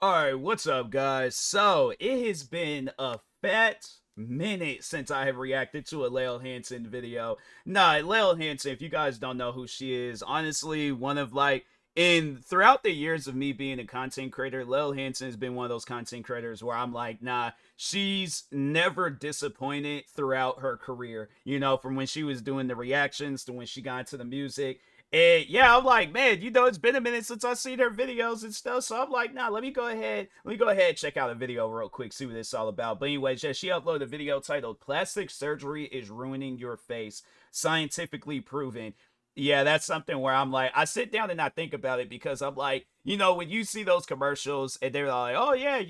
Alright, what's up, guys? So, it has been a fat minute since I have reacted to a Lil Hansen video. Nah, Lil Hansen, if you guys don't know who she is, honestly, one of throughout the years of me being a content creator, Lil Hansen has been one of those content creators where I'm like, nah, she's never disappointed throughout her career. From when she was doing the reactions to when she got into the music. And yeah, I'm like, man, it's been a minute since I've seen her videos and stuff. So I'm like, nah, let me go ahead and check out a video real quick, see what it's all about. But anyways, yeah, she uploaded a video titled Plastic Surgery is Ruining Your Face. Scientifically proven. Yeah, that's something where I'm like, I sit down and I think about it because I'm like, when you see those commercials and they're like, oh yeah,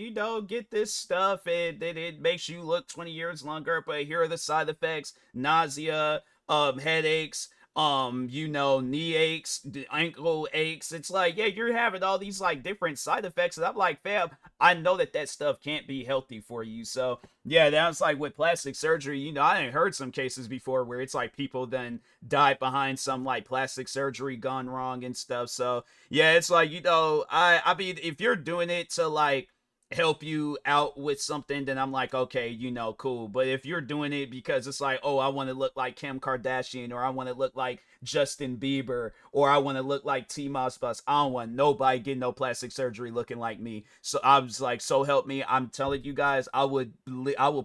get this stuff and then it makes you look 20 years longer, but here are the side effects: nausea, headaches, knee aches, ankle aches. It's like, yeah, you're having all these like different side effects, and I'm like, fam, I know that stuff can't be healthy for you. So yeah, that's like with plastic surgery. I heard some cases before where it's like people then died behind some like plastic surgery gone wrong and stuff. So yeah, it's like, I mean, if you're doing it to like help you out with something, then I'm like, okay, cool. But if you're doing it because it's like, oh, I want to look like Kim Kardashian, or I want to look like Justin Bieber, or I want to look like TMossBoss, I don't want nobody getting no plastic surgery looking like me. So I was like, so help me, I'm telling you guys, I would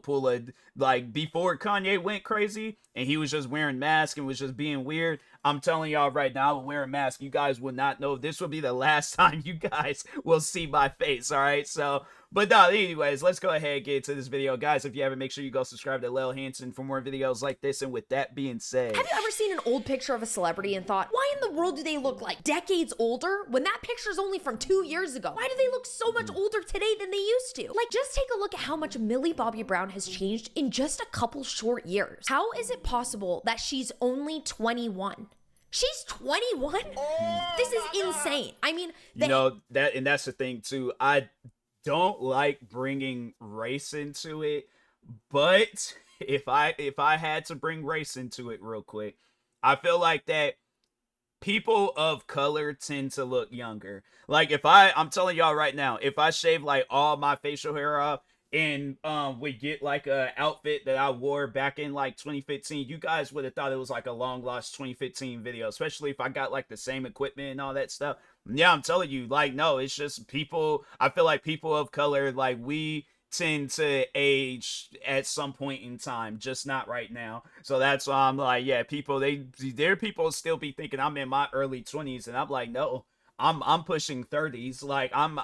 pull a, like, before Kanye went crazy and he was just wearing masks and was just being weird. I'm telling y'all right now, I would wear a mask. You guys would not know. This will be the last time you guys will see my face. All right. So, but no, anyways, let's go ahead and get into this video. Guys, if you haven't, make sure you go subscribe to Lil Hansen for more videos like this. And with that being said, have you ever seen an old picture of a celebrity and thought, why in the world do they look like decades older when that picture's only from 2 years ago? Why do they look so much older today than they used to? Like, just take a look at how much Millie Bobby Brown has changed in just a couple short years. How is it possible that she's only 21? She's 21? This is insane. I mean, that's the thing too. I don't like bringing race into it, but if I had to bring race into it real quick, I feel like that people of color tend to look younger. Like, I'm telling y'all right now, if I shave like all my facial hair off and we get like a outfit that I wore back in like 2015, you guys would have thought it was like a long lost 2015 video, especially if I got like the same equipment and all that stuff. Yeah, I'm telling you, like, no, it's just people. I feel like people of color, like, we tend to age at some point in time, just not right now. So that's why I'm like, yeah, there people still be thinking I'm in my early 20s, and I'm like, no, I'm pushing 30s. Like, I'm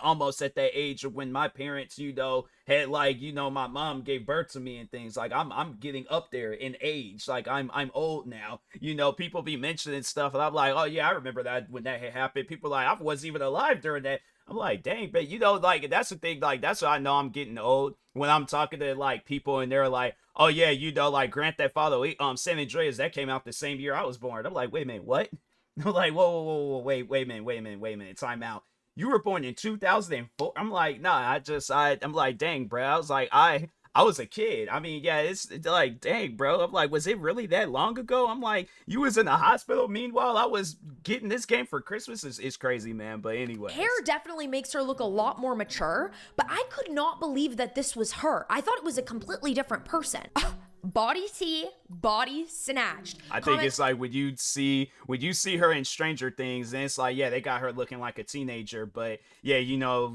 almost at that age of when my parents, had like, my mom gave birth to me and things. Like, I'm getting up there in age. Like, I'm old now. People be mentioning stuff, and I'm like, oh yeah, I remember that when that had happened. People like, I wasn't even alive during that. I'm like, dang, but like, that's the thing, like, that's why I know I'm getting old, when I'm talking to like people and they're like, oh yeah, like Grand Theft Auto, San Andreas, that came out the same year I was born. I'm like, wait a minute, what? I'm like, whoa, wait a minute, time out. You were born in 2004. I'm like, nah, I'm like, dang, bro. I was like, I was a kid. I mean, yeah, it's like, dang, bro. I'm like, was it really that long ago? I'm like, you was in the hospital. Meanwhile, I was getting this game for Christmas. It's crazy, man. But anyway. Hair definitely makes her look a lot more mature, but I could not believe that this was her. I thought it was a completely different person. Body tea, body snatched. I think it's like when you see her in Stranger Things, and it's like, yeah, they got her looking like a teenager, but yeah,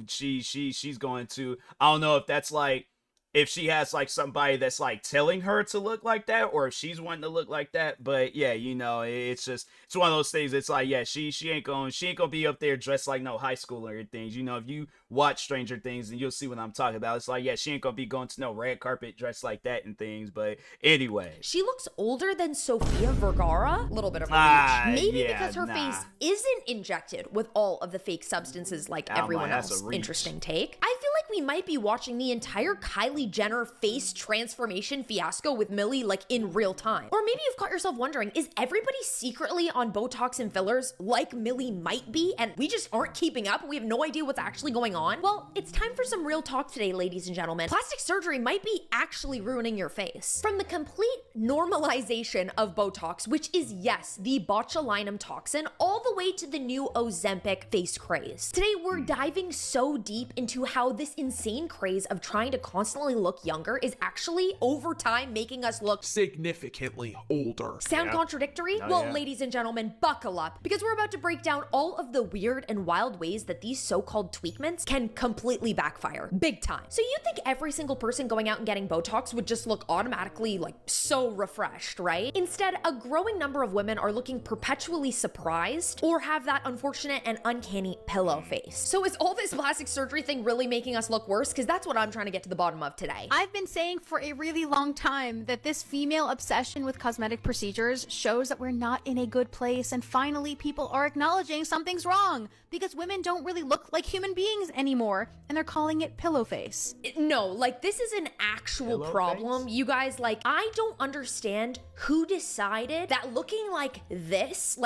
she's going to, I don't know if that's like, if she has like somebody that's like telling her to look like that, or if she's wanting to look like that. But yeah, it's one of those things. It's like, yeah, she ain't gonna be up there dressed like no high schooler or things. If you watch Stranger Things, and you'll see what I'm talking about. It's like, yeah, she ain't gonna be going to no red carpet dressed like that and things. But anyway, she looks older than Sofia Vergara. A little bit of a reach. Maybe because her face isn't injected with all of the fake substances like everyone else. Interesting take. I feel like we might be watching the entire Kylie Jenner face transformation fiasco with Millie like in real time. Or maybe you've caught yourself wondering, is everybody secretly on Botox and fillers like Millie might be, and we just aren't keeping up? We have no idea what's actually going on? Well, it's time for some real talk today, ladies and gentlemen. Plastic surgery might be actually ruining your face. From the complete normalization of Botox, which is, yes, the botulinum toxin, all the way to the new Ozempic face craze. Today, we're diving so deep into how this insane craze of trying to constantly look younger is actually, over time, making us look significantly older. Sound contradictory? Well, ladies and gentlemen, buckle up, because we're about to break down all of the weird and wild ways that these so-called tweakments can completely backfire. Big time. So you think every single person going out and getting Botox would just look automatically like so refreshed, right? Instead, a growing number of women are looking perpetually surprised or have that unfortunate and uncanny pillow face. So is all this plastic surgery thing really making us look worse? Because that's what I'm trying to get to the bottom of today. I've been saying for a really long time that this female obsession with cosmetic procedures shows that we're not in a good place, and finally people are acknowledging something's wrong because women don't really look like human beings anymore, and they're calling it pillow face. No, like this is an actual problem. You guys, like, I don't understand who decided that looking like this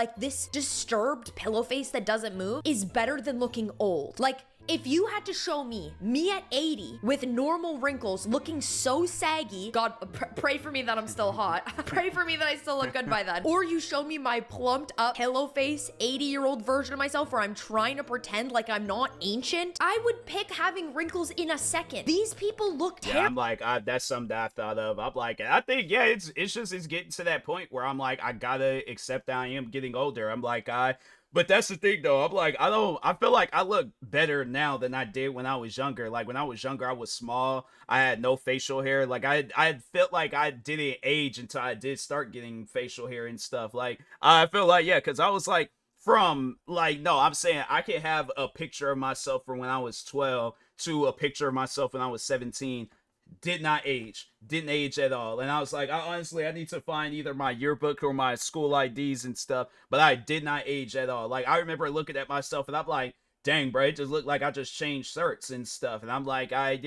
disturbed pillow face that doesn't move is better than looking old. Like, if you had to show me at 80 with normal wrinkles looking so saggy, God, pray for me that I'm still hot. Pray for me that I still look good by then. Or you show me my plumped up pillow face 80-year-old version of myself where I'm trying to pretend like I'm not ancient, I would pick having wrinkles in a second. These people look terrible. Yeah, I'm like, that's something that I thought of. I'm like, I think, yeah, it's getting to that point where I'm like, I gotta accept that I am getting older. I'm like, but that's the thing, though. I'm like, I feel like I look better now than I did when I was younger. Like, when I was younger, I was small. I had no facial hair. Like, I felt like I didn't age until I did start getting facial hair and stuff. Like, I feel like, yeah, because I was like, I'm saying I can have a picture of myself from when I was 12 to a picture of myself when I was 17. Didn't age at all. And I was like, I need to find either my yearbook or my school IDs and stuff, but I did not age at all. Like, I remember looking at myself and I'm like, dang, bro, it just looked like I just changed shirts and stuff. And I'm like, I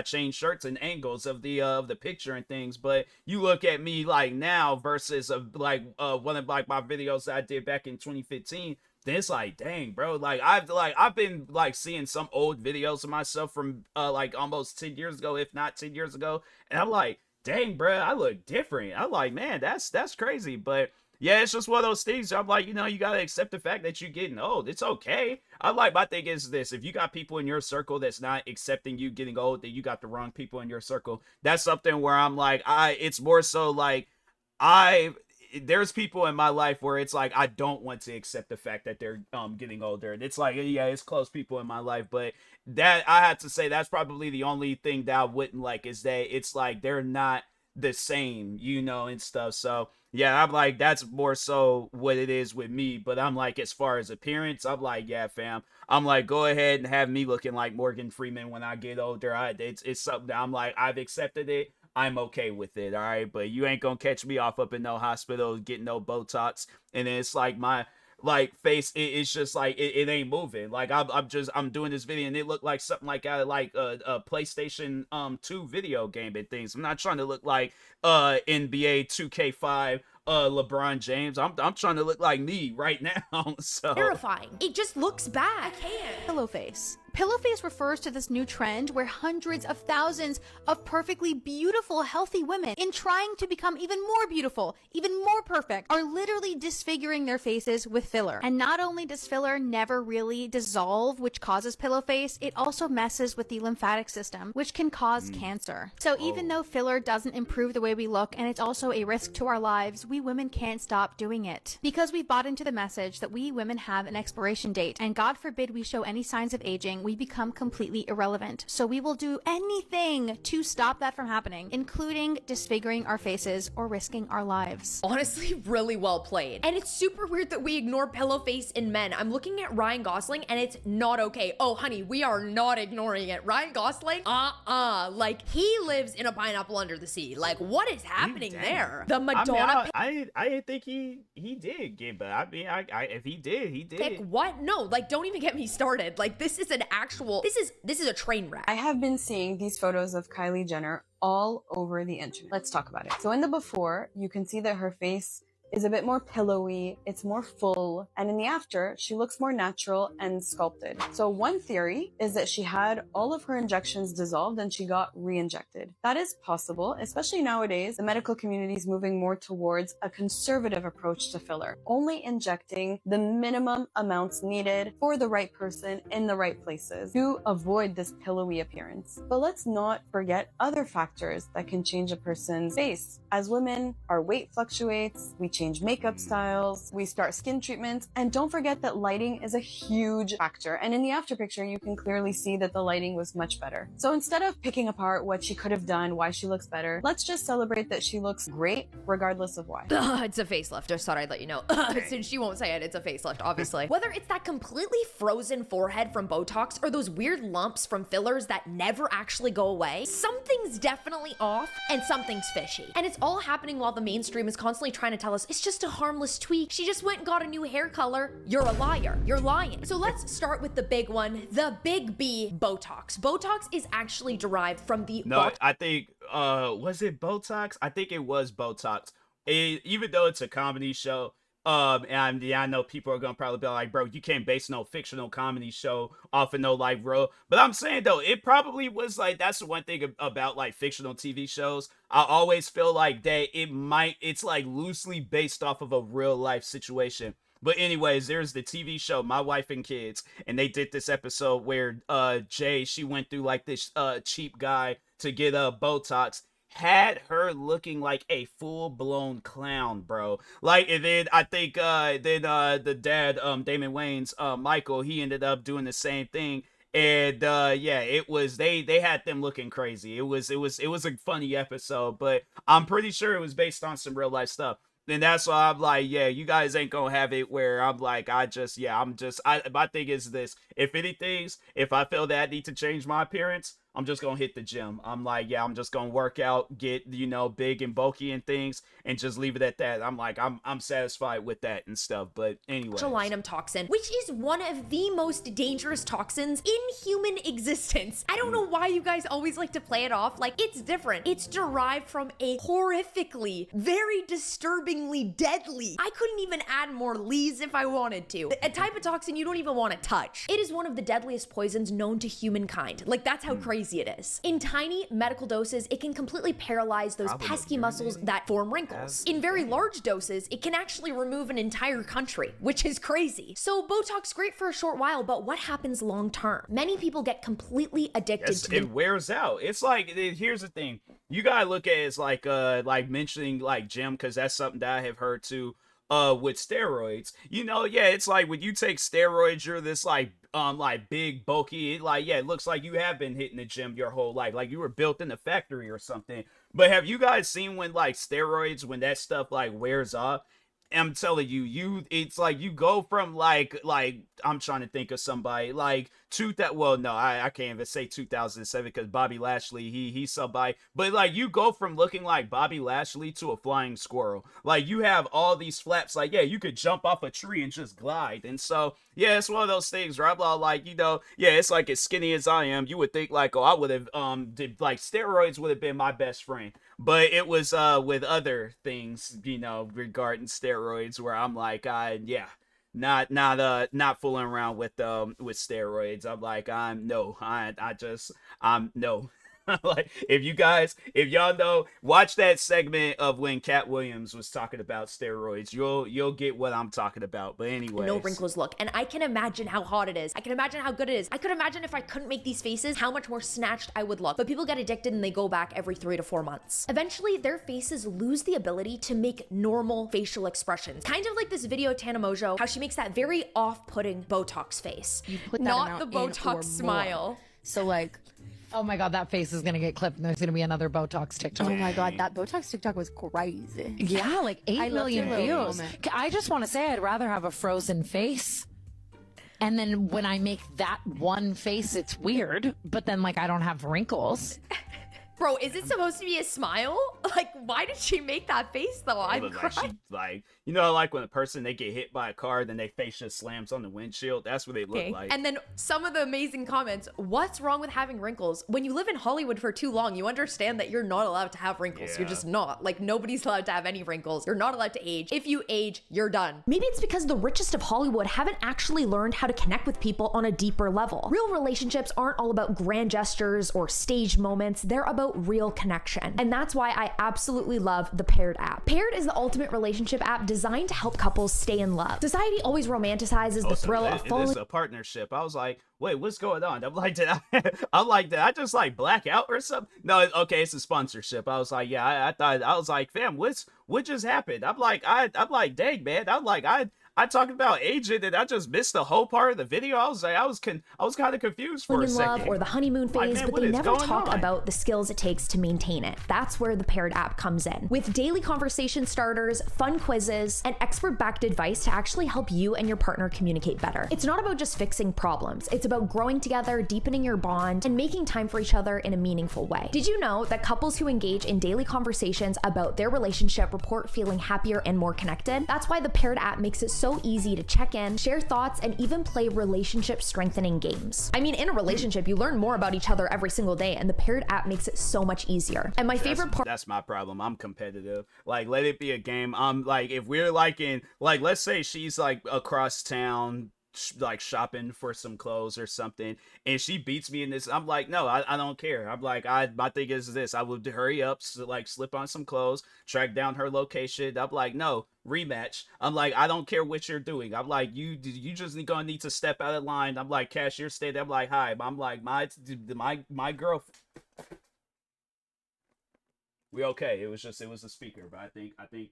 changed shirts and angles of the picture and things. But you look at me like now versus one of like my videos that I did back in 2015. Then it's like, dang, bro, like I've been like seeing some old videos of myself from like almost 10 years ago, if not 10 years ago, and I'm like, dang, bro, I look different. I'm like, man, that's crazy. But yeah, it's just one of those things. I'm like, you gotta accept the fact that you're getting old. It's okay. My thing is this: if you got people in your circle that's not accepting you getting old, then you got the wrong people in your circle. That's something where I'm like, it's more so like there's people in my life where it's like I don't want to accept the fact that they're getting older, and it's like, yeah, it's close people in my life, but that I had to say that's probably the only thing that I wouldn't like, is that it's like they're not the same, and stuff. So yeah, I'm like, that's more so what it is with me. But I'm like, as far as appearance, I'm like, yeah, fam, I'm like, go ahead and have me looking like Morgan Freeman when I get older. It's something that I'm like, I've accepted it. I'm okay with it, all right? But you ain't gonna catch me up in no hospital getting no Botox, and then it's like my face, it's just like it ain't moving. Like I'm doing this video and it looked like something like a PlayStation 2 video game and things. I'm not trying to look like NBA 2K5 LeBron James. I'm trying to look like me right now. So terrifying. It just looks bad. I can't. Pillow face. Pillow face refers to this new trend where hundreds of thousands of perfectly beautiful, healthy women, in trying to become even more beautiful, even more perfect, are literally disfiguring their faces with filler. And not only does filler never really dissolve, which causes pillow face, it also messes with the lymphatic system, which can cause cancer. So even though filler doesn't improve the way we look, and it's also a risk to our lives, we women can't stop doing it. Because we've bought into the message that we women have an expiration date, and God forbid we show any signs of aging, we become completely irrelevant. So we will do anything to stop that from happening, including disfiguring our faces or risking our lives. Honestly, really well played. And it's super weird that we ignore pillow face in men. I'm looking at Ryan Gosling and it's not okay. Oh, honey, we are not ignoring it. Ryan Gosling, like he lives in a pineapple under the sea. Like, what is happening there? The Madonna. I didn't think he did get, but I mean, if he did, he did. Pick what? No, like, don't even get me started. Like, this is an actual, this is a train wreck. I have been seeing these photos of Kylie Jenner all over the internet. Let's talk about it. So in the before, you can see that her face is a bit more pillowy, it's more full, and in the after, she looks more natural and sculpted. So one theory is that she had all of her injections dissolved and she got re-injected. That is possible, especially nowadays, the medical community is moving more towards a conservative approach to filler, only injecting the minimum amounts needed for the right person in the right places to avoid this pillowy appearance. But let's not forget other factors that can change a person's face. As women, our weight fluctuates, we change makeup styles, we start skin treatments, and don't forget that lighting is a huge factor. And in the after picture, you can clearly see that the lighting was much better. So instead of picking apart what she could have done, why she looks better, let's just celebrate that she looks great regardless of why. It's a facelift. I thought I'd let you know. Since she won't say it, it's a facelift, obviously. Whether it's that completely frozen forehead from Botox or those weird lumps from fillers that never actually go away, something's definitely off and something's fishy. And it's all happening while the mainstream is constantly trying to tell us it's just a harmless tweak. She just went and got a new hair color. You're a liar. You're lying. So let's start with the big one, the big B, Botox. Botox is actually derived from the I think was it Botox? I think it was Botox. Even though it's a comedy show, and yeah, I know people are gonna probably be like, bro, you can't base no fictional comedy show off of no life real. But I'm saying though, it probably was like, that's the one thing about like fictional TV shows. I always feel like that it's like loosely based off of a real life situation. But anyways, there's the TV show My Wife and Kids, and they did this episode where Jay, she went through like this cheap guy to get Botox, had her looking like a full-blown clown, bro. Like, and then I think the dad, Damon Wayans, Michael, he ended up doing the same thing. And yeah, it was they had them looking crazy. It was a funny episode, but I'm pretty sure it was based on some real life stuff. And that's why I'm like, yeah, you guys ain't gonna have it where I'm like, my thing is this. If anything, if I feel that I need to change my appearance, I'm just gonna hit the gym. I'm like, yeah, I'm just gonna work out, get, big and bulky and things, and just leave it at that. I'm like, I'm satisfied with that and stuff. But anyway, botulinum toxin, which is one of the most dangerous toxins in human existence. I don't know why you guys always like to play it off like it's different. It's derived from a horrifically, very disturbingly deadly, I couldn't even add more lees if I wanted to, a type of toxin you don't even want to touch. It is one of the deadliest poisons known to humankind. Like, that's how crazy it is. In tiny medical doses, it can completely paralyze those pesky muscles that form wrinkles. In very large doses, it can actually remove an entire country, which is crazy. So Botox, great for a short while, but what happens long term? Many people get completely addicted to it. It wears out. It's like, here's the thing. You gotta look at it as like mentioning like gym, because that's something that I have heard too. With steroids, yeah, it's like when you take steroids, you're this like big, bulky, it looks like you have been hitting the gym your whole life, like you were built in a factory or something. But have you guys seen when like steroids, when that stuff like wears off? I'm telling you, it's like you go from like I'm trying to think of somebody like I can't even say 2007 because Bobby Lashley, he's somebody, but like you go from looking like Bobby Lashley to a flying squirrel. Like you have all these flaps, like, yeah, you could jump off a tree and just glide. And so, yeah, it's one of those things where I'm like, yeah, it's like as skinny as I am, you would think like, oh, I would have, steroids would have been my best friend. But it was with other things, regarding steroids, where I'm like, not fooling around with steroids. I'm like, no. Like, if y'all know, watch that segment of when Cat Williams was talking about steroids. You'll get what I'm talking about. But anyway, no wrinkles look, and I can imagine how hot it is. I can imagine how good it is. I could imagine if I couldn't make these faces, how much more snatched I would look. But people get addicted and they go back every 3 to 4 months. Eventually, their faces lose the ability to make normal facial expressions. Kind of like this video of TMossBoss, how she makes that very off-putting Botox face. You put that not the Botox smile. So like, Oh my god, that face is gonna get clipped and there's gonna be another Botox TikTok. oh my god, that Botox TikTok was crazy. Yeah, like 8 million views. Moment. I just want to say I'd rather have a frozen face. And then when I make that one face, it's weird. But then like I don't have wrinkles. Bro, is it supposed to be a smile? Like, why did she make that face though? I'm Like she, crying. like, you know, like when a person they get hit by a car, then their face just slams on the windshield. That's what they look like. And then some of the amazing comments. What's wrong with having wrinkles? When you live in Hollywood for too long, you understand that you're not allowed to have wrinkles. You're just not. Like, nobody's allowed to have any wrinkles. You're not allowed to age. If you age, you're done. Maybe it's because the richest of Hollywood haven't actually learned how to connect with people on a deeper level. Real relationships aren't all about grand gestures or staged moments. They're about real connection. And that's why I absolutely love the Paired app. Paired is the ultimate relationship app designed to help couples stay in love. Society always romanticizes the thrill of falling. It's a partnership. I was like, wait, what's going on? I'm like, I'm like, did I just like black out or something? No, okay, it's a sponsorship. I was like, yeah, I thought, I was like, fam, what just happened? I'm like, dang, man. I'm like, I talked about aging and I just missed the whole part of the video. I was like, I was kind of confused for a second. Love or the honeymoon phase, man, but what they is never going talk on? about the skills it takes to maintain it. That's where the Paired app comes in. With daily conversation starters, fun quizzes, and expert-backed advice to actually help you and your partner communicate better. It's not about just fixing problems. It's about growing together, deepening your bond, and making time for each other in a meaningful way. Did you know that couples who engage in daily conversations about their relationship report feeling happier and more connected? That's why the Paired app makes it so easy to check in, share thoughts, and even play relationship strengthening games. I mean, in a relationship, you learn more about each other every single day, and the Paired app makes it so much easier. And my favorite part— That's my problem. I'm competitive. Like, let it be a game. I'm like, if we're like in, like, let's say she's like across town, like shopping for some clothes or something, and she beats me in this, I'm like, no, I don't care. I'm like, my thing is this: I would hurry up, like slip on some clothes, track down her location. I'm like, no, rematch. I'm like, I don't care what you're doing. I'm like, you just gonna need to step out of line. I'm like, cashier, stay there. I'm like, hi. I'm like, my girl. We okay. It was the speaker, but I think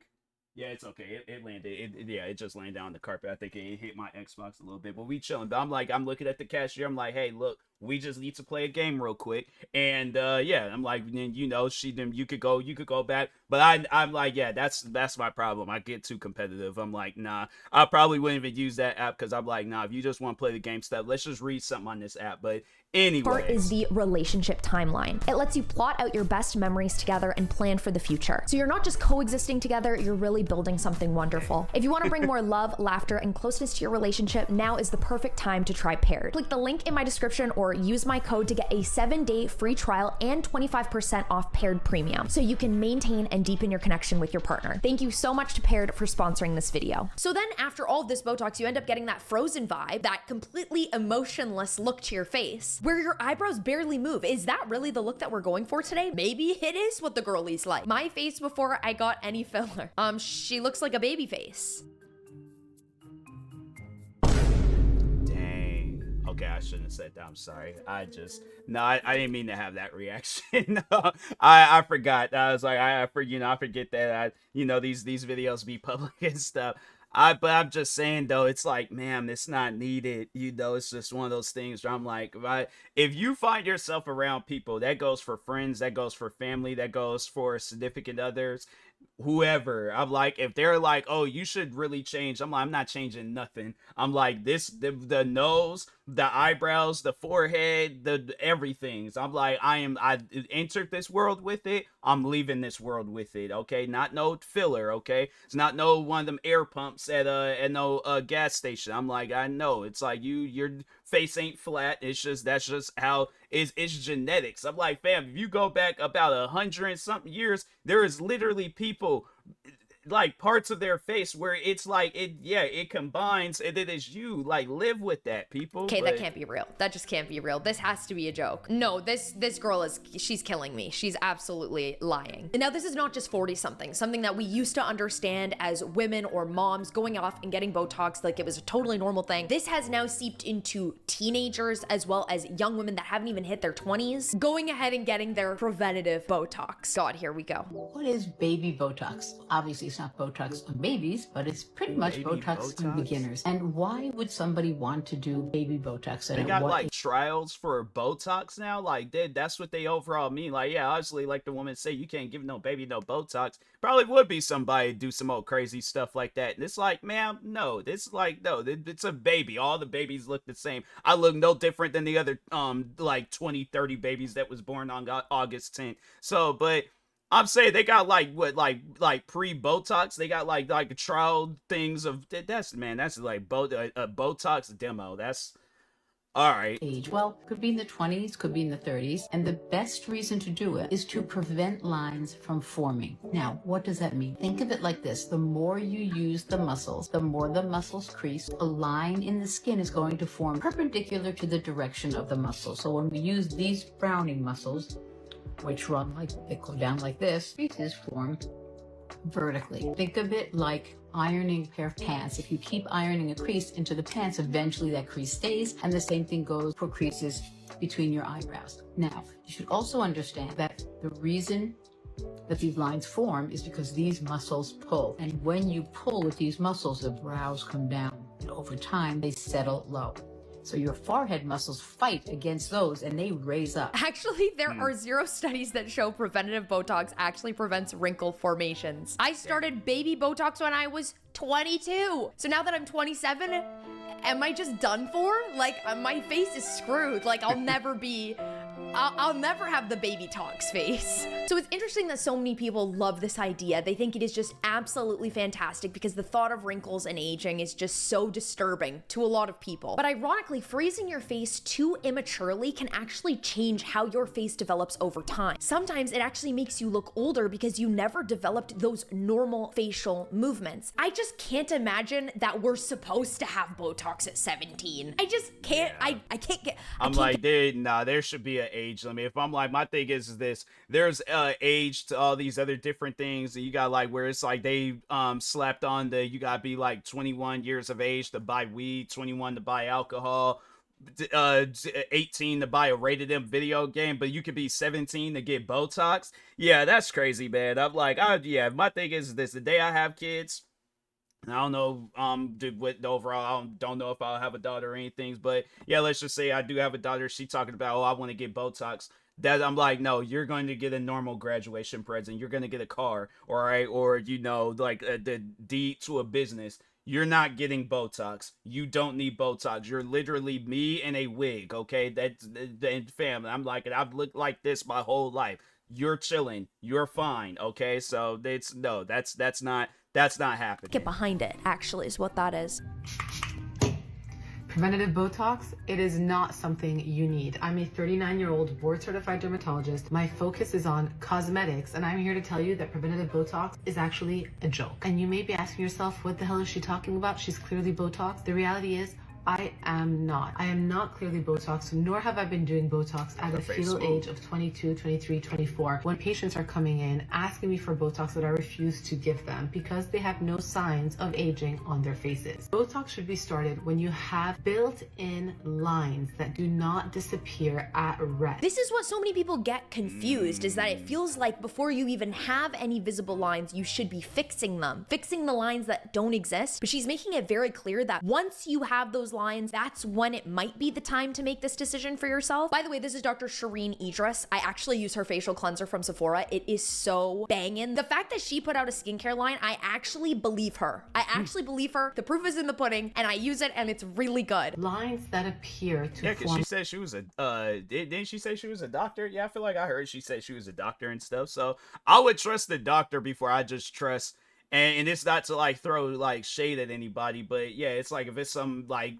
yeah, it's okay. It landed. It just landed on the carpet. I think it hit my Xbox a little bit, but we chilling. But I'm looking at the cashier. I'm like, hey, look, we just need to play a game real quick. And yeah, I'm like, you know, you could go back. But I'm like, yeah, that's my problem. I get too competitive. I'm like, nah, I probably wouldn't even use that app because I'm like, nah, if you just want to play the game stuff, let's just read something on this app. But anyway, part is the relationship timeline. It lets you plot out your best memories together and plan for the future. So you're not just coexisting together, you're really building something wonderful. If you want to bring more love, laughter, and closeness to your relationship, now is the perfect time to try Paired. Click the link in my description or use my code to get a 7-day free trial and 25% off Paired Premium so you can maintain and deepen your connection with your partner. Thank you so much to Paired for sponsoring this video. So then after all of this Botox, you end up getting that frozen vibe, that completely emotionless look to your face, where your eyebrows barely move. Is that really the look that we're going for today? Maybe it is what the girlies like. My face before I got any filler. She looks like a baby face. dang. Okay, I shouldn't have said that. I'm sorry. I didn't mean to have that reaction. No, I forgot. I was like, I forget that these videos be public and stuff. But I'm just saying though, it's like, man, it's not needed. It's just one of those things where I'm like, right, if you find yourself around people, that goes for friends, that goes for family, that goes for significant others, whoever. I'm like, if they're like, oh, you should really change, I'm like, I'm not changing nothing. I'm like, the nose, the eyebrows, the forehead, the everything. So I'm like, I entered this world with it, I'm leaving this world with it. Okay, not no filler. Okay, it's not no one of them air pumps at no gas station. I'm like, I know, it's like your face ain't flat. That's just how it's genetics. I'm like, fam, if you go back about 100 and something years, there is literally people, like, parts of their face where it's like it combines and it is you. Like, live with that, people. Okay, that can't be real. That just can't be real. This has to be a joke. No, this girl she's killing me. She's absolutely lying. And now this is not just 40-something, something that we used to understand as women or moms going off and getting Botox like it was a totally normal thing. This has now seeped into teenagers as well as young women that haven't even hit their 20s, going ahead and getting their preventative Botox. God, here we go. What is baby Botox? Obviously not Botox on babies, but it's pretty much Baby Botox on Botox? beginners. And why would somebody want to do baby Botox? They And at got what like trials for Botox now. Like, that's what they overall mean. Like, yeah, obviously, like the woman say, you can't give no baby no Botox. Probably would be somebody do some old crazy stuff like that. And it's like, ma'am, no, this like no, it's a baby. All the babies look the same. I look no different than the other like 20, 30 babies that was born on August 10th. So, but I'm saying they got like what like pre-Botox. They got like trial things of that's man. That's like a Botox demo. That's all right. age? Well, could be in the 20s, could be in the 30s. And the best reason to do it is to prevent lines from forming. Now, what does that mean? Think of it like this. The more you use the muscles, the more the muscles crease. A line in the skin is going to form perpendicular to the direction of the muscle. So when we use these frowning muscles, which run like, they go down like this, creases form vertically. Think of it like ironing a pair of pants. If you keep ironing a crease into the pants, eventually that crease stays, and the same thing goes for creases between your eyebrows. Now, you should also understand that the reason that these lines form is because these muscles pull. And when you pull with these muscles, the brows come down. And over time, they settle low. So your forehead muscles fight against those and they raise up. Actually, there are 0 studies that show preventative Botox actually prevents wrinkle formations. I started baby Botox when I was 22. So now that I'm 27, am I just done for? Like, my face is screwed. Like, I'll never have the baby talks face. So it's interesting that so many people love this idea. They think it is just absolutely fantastic because the thought of wrinkles and aging is just so disturbing to a lot of people. But ironically, freezing your face too immaturely can actually change how your face develops over time. Sometimes it actually makes you look older because you never developed those normal facial movements. I just can't imagine that we're supposed to have Botox at 17. I just can't, Yeah. I can't get, I'm like, dude, nah, there should be an age limit. If I'm like, my thing is this, there's age to all these other different things, and you got like where it's like they slapped on the you gotta be like 21 years of age to buy weed, 21 to buy alcohol, 18 to buy a rated M video game, but you could be 17 to get Botox. Yeah, that's crazy, man. I'm like, yeah, my thing is this: the day I have kids, I don't know, what the overall, don't know if I'll have a daughter or anything, but yeah, let's just say I do have a daughter. She talking about, oh, I want to get Botox. That I'm like, no, you're going to get a normal graduation present. You're going to get a car, all right, or like the deed to a business. You're not getting Botox. You don't need Botox. You're literally me in a wig, okay? That's fam. I'm like, I've looked like this my whole life. You're chilling. You're fine, okay? So that's not happening. get behind it, actually, is what that is. Preventative Botox, it is not something you need. I'm a 39-year-old board-certified dermatologist. My focus is on cosmetics, and I'm here to tell you that preventative Botox is actually a joke. And you may be asking yourself, what the hell is she talking about? She's clearly Botox. The reality is, I am not. I am not clearly Botox, nor have I been doing Botox at a fetal age of 22, 23, 24. When patients are coming in asking me for Botox that I refuse to give them because they have no signs of aging on their faces. Botox should be started when you have built-in lines that do not disappear at rest. This is what so many people get confused, is that it feels like before you even have any visible lines, you should be fixing them, fixing the lines that don't exist. But she's making it very clear that once you have those lines, that's when it might be the time to make this decision for yourself. By the way, this is Dr. Shireen Idris. I actually use her facial cleanser from Sephora. It is so banging. The fact that she put out a skincare line, I actually believe her. I actually believe her. The proof is in the pudding, and I use it, and it's really good. Lines that appear to Yeah, because form. she said she was a, didn't she say she was a doctor? Yeah, I feel like I heard she said she was a doctor and stuff. So I would trust the doctor before I just trust. And it's not to like throw like shade at anybody, but yeah, it's like if it's some like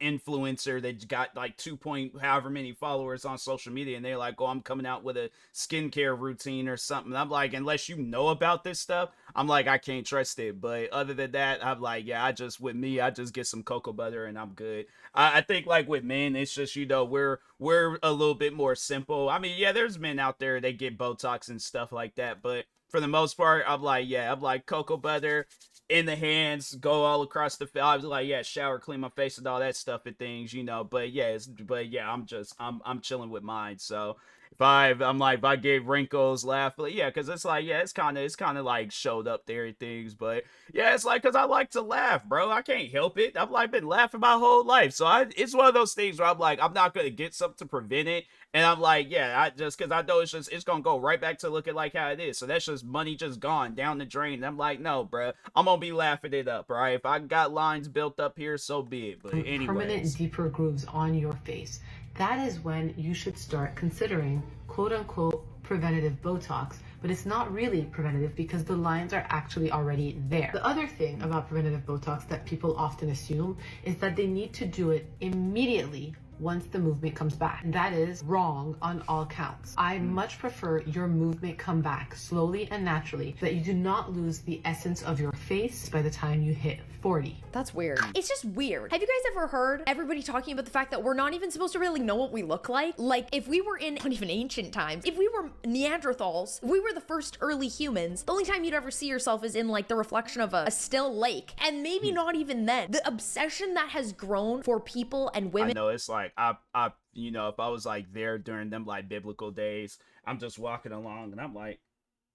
influencer that got like 2 point however many followers on social media and they're like, oh, I'm coming out with a skincare routine or something. I'm like, unless you know about this stuff, I'm like, I can't trust it. But other than that, I'm like, yeah, I just get some cocoa butter and I'm good. I think like with men, it's just, we're a little bit more simple. I mean, yeah, there's men out there, they get Botox and stuff like that, but for the most part, I'm like, yeah, I'm like cocoa butter in the hands, go all across the face. I was like, yeah, shower, clean my face and all that stuff and things, you know. But yeah, I'm chilling with mine. So if I get wrinkles, laugh, but yeah, because it's like, yeah, it's kind of like showed up there and things, but yeah, it's like, because I like to laugh, bro. I can't help it. I've like been laughing my whole life, so it's one of those things where I'm like, I'm not gonna get something to prevent it, and I'm like, yeah, I just because I know it's gonna go right back to looking like how it is, so that's just money just gone down the drain. And I'm like, no, bro, I'm gonna be laughing it up, right? If I got lines built up here, so be it. But anyway, permanent deeper grooves on your face. That is when you should start considering quote unquote preventative Botox, but it's not really preventative because the lines are actually already there. The other thing about preventative Botox that people often assume is that they need to do it immediately once the movement comes back. And that is wrong on all counts. I much prefer your movement come back slowly and naturally, so that you do not lose the essence of your face by the time you hit 40. That's weird. It's just weird. Have you guys ever heard everybody talking about the fact that we're not even supposed to really know what we look like? Like, if we were in, not even ancient times, if we were Neanderthals, if we were the first early humans, the only time you'd ever see yourself is in like the reflection of a still lake. And maybe not even then. The obsession that has grown for people and women. I know, it's like, you know, if I was like there during them like biblical days, I'm just walking along and I'm like,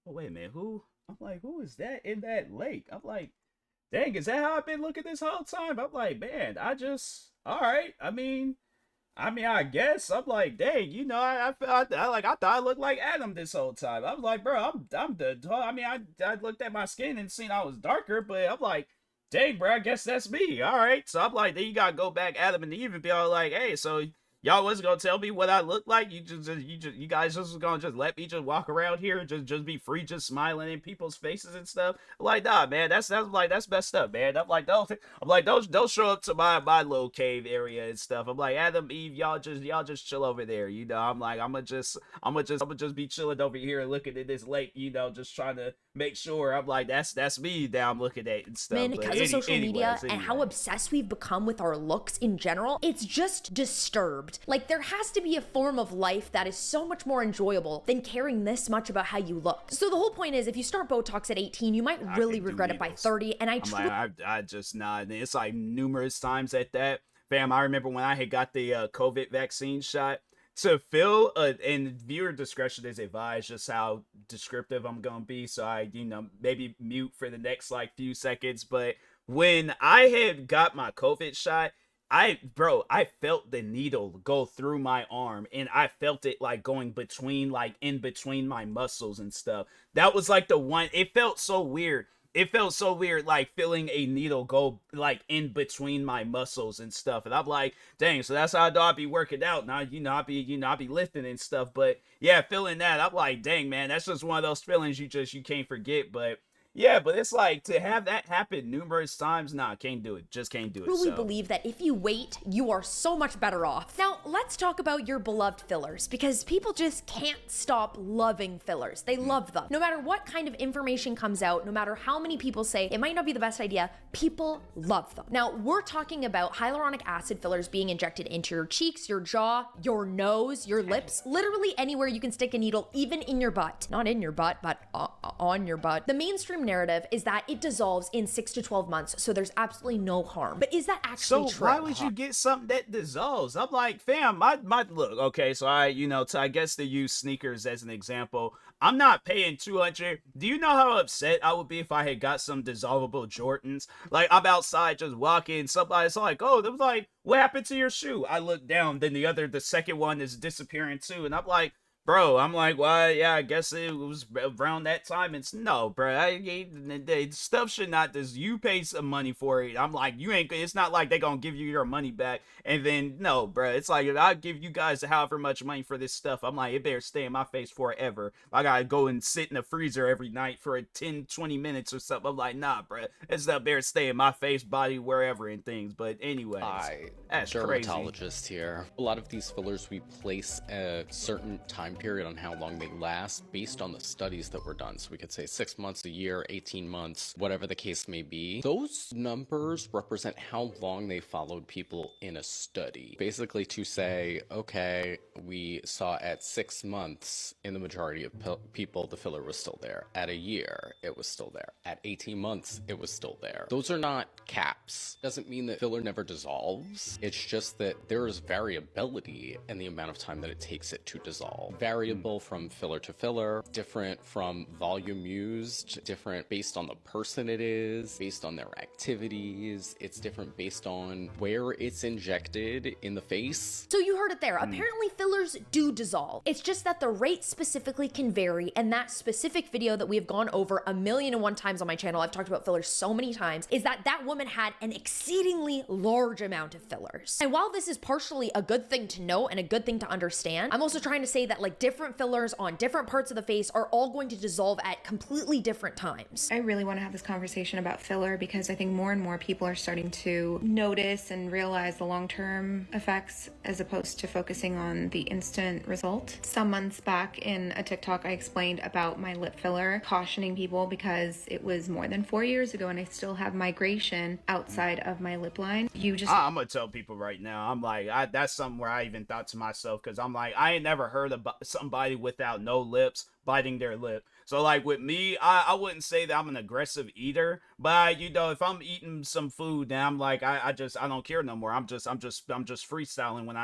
oh, wait a minute, who? I'm like, who is that in that lake? I'm like, dang, is that how I've been looking this whole time? I'm like, man, all right. I mean, I guess I'm like, dang, you know, I thought I looked like Adam this whole time. I was like, bro, I'm the. I mean, I looked at my skin and seen I was darker, but I'm like, dang, bro, I guess that's me. All right, so I'm like, then you gotta go back, Adam and Eve, and be all like, hey, so y'all wasn't gonna tell me what I look like? You guys just gonna just let me just walk around here and just be free, just smiling in people's faces and stuff? I'm like, nah, man, that's messed up, man. I'm like, don't show up to my little cave area and stuff. I'm like, Adam, Eve, y'all just chill over there, you know. I'm like, I'm gonna just be chilling over here and looking at this lake, you know, just trying to make sure. I'm like, that's me that I'm looking at and stuff. Man, because of social media and how obsessed we've become with our looks in general, it's just disturbed. Like, there has to be a form of life that is so much more enjoyable than caring this much about how you look. So the whole point is, if you start Botox at 18, you might really regret it by 30. And I just not. It's like numerous times at that. Fam, I remember when I had got the COVID vaccine shot. To fill, and viewer discretion is advised, just how descriptive I'm gonna be. So I, you know, maybe mute for the next like few seconds. But when I had got my COVID shot, I felt the needle go through my arm, and I felt it like going between, like in between my muscles and stuff. That was like the one, it felt so weird. It felt so weird, like feeling a needle go like in between my muscles and stuff. And I'm like, dang, so that's how I be working out. Now, you know, I be lifting and stuff. But yeah, feeling that, I'm like, dang, man, that's just one of those feelings you can't forget. But yeah, but it's like, to have that happen numerous times, nah, can't do it. Just can't do it. I truly believe that if you wait, you are so much better off. Now, let's talk about your beloved fillers, because people just can't stop loving fillers. They love them. No matter what kind of information comes out, no matter how many people say it might not be the best idea, people love them. Now, we're talking about hyaluronic acid fillers being injected into your cheeks, your jaw, your nose, your lips, literally anywhere you can stick a needle, even in your butt. Not in your butt, but on your butt. The mainstream narrative is that it dissolves in 6 to 12 months, so there's absolutely no harm. But is that actually true? So why would you get something that dissolves? I'm like, fam, my look, okay, so I guess to use sneakers as an example, I'm not paying 200. Do you know how upset I would be if I had got some dissolvable Jordans? Like, I'm outside just walking, somebody's like, oh, it was like, what happened to your shoe? I look down, then the second one is disappearing too, and I'm like, bro, I'm like, well, yeah, I guess it was around that time. It's no, bro. The stuff should not just, you pay some money for it. I'm like, it's not like they gonna give you your money back. And then, no, bro. It's like, if I give you guys however much money for this stuff, I'm like, it better stay in my face forever. I gotta go and sit in the freezer every night for 10, 20 minutes or something. I'm like, nah, bro. This stuff better stay in my face, body, wherever and things. But anyways, that's dermatologist crazy. Here. A lot of these fillers we place at certain time time period on how long they last based on the studies that were done. So we could say 6 months, a year, 18 months, whatever the case may be. Those numbers represent how long they followed people in a study. Basically to say, okay, we saw at 6 months in the majority of people, the filler was still there. At a year, it was still there. At 18 months, it was still there. Those are not caps. Doesn't mean that filler never dissolves. It's just that there is variability in the amount of time that it takes it to dissolve. Variable from filler to filler, different from volume used, different based on the person it is, based on their activities. It's different based on where it's injected in the face. So you heard it there. Apparently fillers do dissolve. It's just that the rate specifically can vary, and that specific video that we have gone over 1,000,001 times on my channel, I've talked about fillers so many times, is that that woman had an exceedingly large amount of fillers. And while this is partially a good thing to know and a good thing to understand, I'm also trying to say that like different fillers on different parts of the face are all going to dissolve at completely different times. I really want to have this conversation about filler because I think more and more people are starting to notice and realize the long-term effects as opposed to focusing on the instant result. Some months back in a TikTok, I explained about my lip filler, cautioning people because it was more than 4 years ago and I still have migration outside of my lip line. I'm gonna tell people right now, I'm like, that's something where I even thought to myself, because I'm like, I ain't never heard of somebody without no lips biting their lip. So like with me, I wouldn't say that I'm an aggressive eater, but you know, if I'm eating some food, then I'm like, I don't care no more. I'm just freestyling when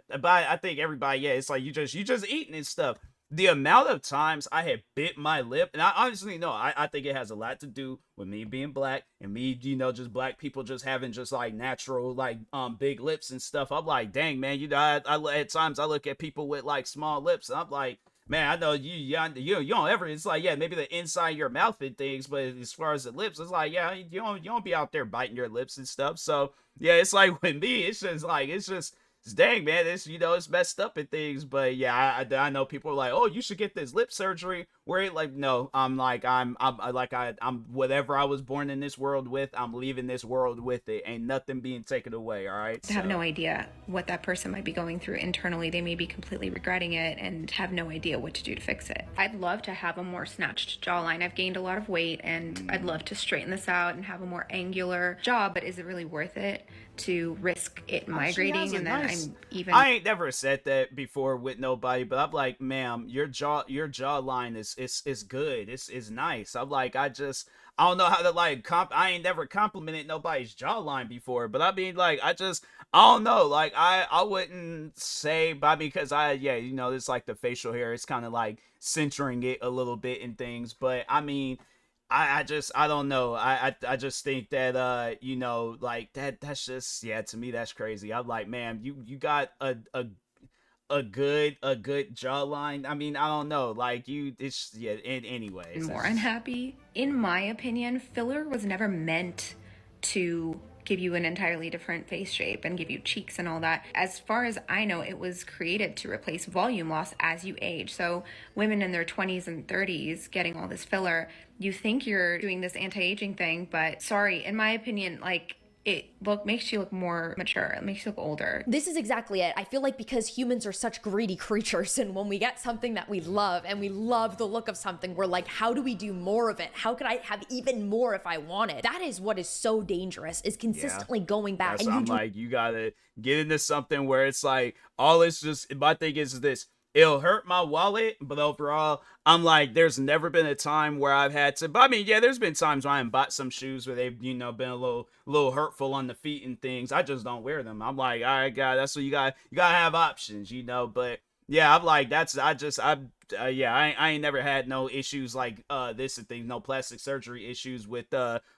but I think everybody, yeah, it's like you just eating and stuff. The amount of times I had bit my lip, and I honestly know, I think it has a lot to do with me being black and me, you know, just black people just having just like natural, like, big lips and stuff. I'm like, dang, man, you know, I at times I look at people with like small lips and I'm like, man, I know you don't ever, it's like, yeah, maybe the inside of your mouth and things, but as far as the lips, it's like, yeah, you don't be out there biting your lips and stuff. So yeah, it's like with me, it's dang, man, it's, you know, it's messed up and things. But yeah, I know people are like, oh, you should get this lip surgery. Where it like, no, I'm whatever I was born in this world with, I'm leaving this world with it. Ain't nothing being taken away. All right. I have no idea what that person might be going through internally. They may be completely regretting it and have no idea what to do to fix it. I'd love to have a more snatched jawline. I've gained a lot of weight and I'd love to straighten this out and have a more angular jaw, but is it really worth it to risk it migrating? And then I ain't never said that before with nobody, but I'm like, ma'am, your jawline is good. It's nice. I'm like, I don't know how to like I ain't never complimented nobody's jawline before, but I mean, like, I don't know, like, I wouldn't say, but because yeah, you know, it's like the facial hair, it's kind of like centering it a little bit and things, but I mean, I don't know. I just think that, you know, like that's just, yeah, to me, that's crazy. I'm like, man, you got a good jawline. I mean, I don't know, like, it's, yeah, anyways. More unhappy. In my opinion, filler was never meant to give you an entirely different face shape and give you cheeks and all that. As far as I know, it was created to replace volume loss as you age. So women in their 20s and 30s getting all this filler, you think you're doing this anti-aging thing, but sorry, in my opinion, like, it makes you look more mature. It makes you look older. This is exactly it. I feel like because humans are such greedy creatures, and when we get something that we love and we love the look of something, we're like, how do we do more of it? How could I have even more if I wanted? That is what is so dangerous, is consistently going back. And I'm like, you gotta get into something where it's like, all it's just, my thing is this, it'll hurt my wallet, but overall, I'm like, there's never been a time where I've had to, but I mean, yeah, there's been times where I bought some shoes where they've, you know, been a little hurtful on the feet and things. I just don't wear them. I'm like, all right, God, that's what you gotta have options, you know, but yeah, I'm like, I ain't never had no issues like, this and thing, no plastic surgery issues with,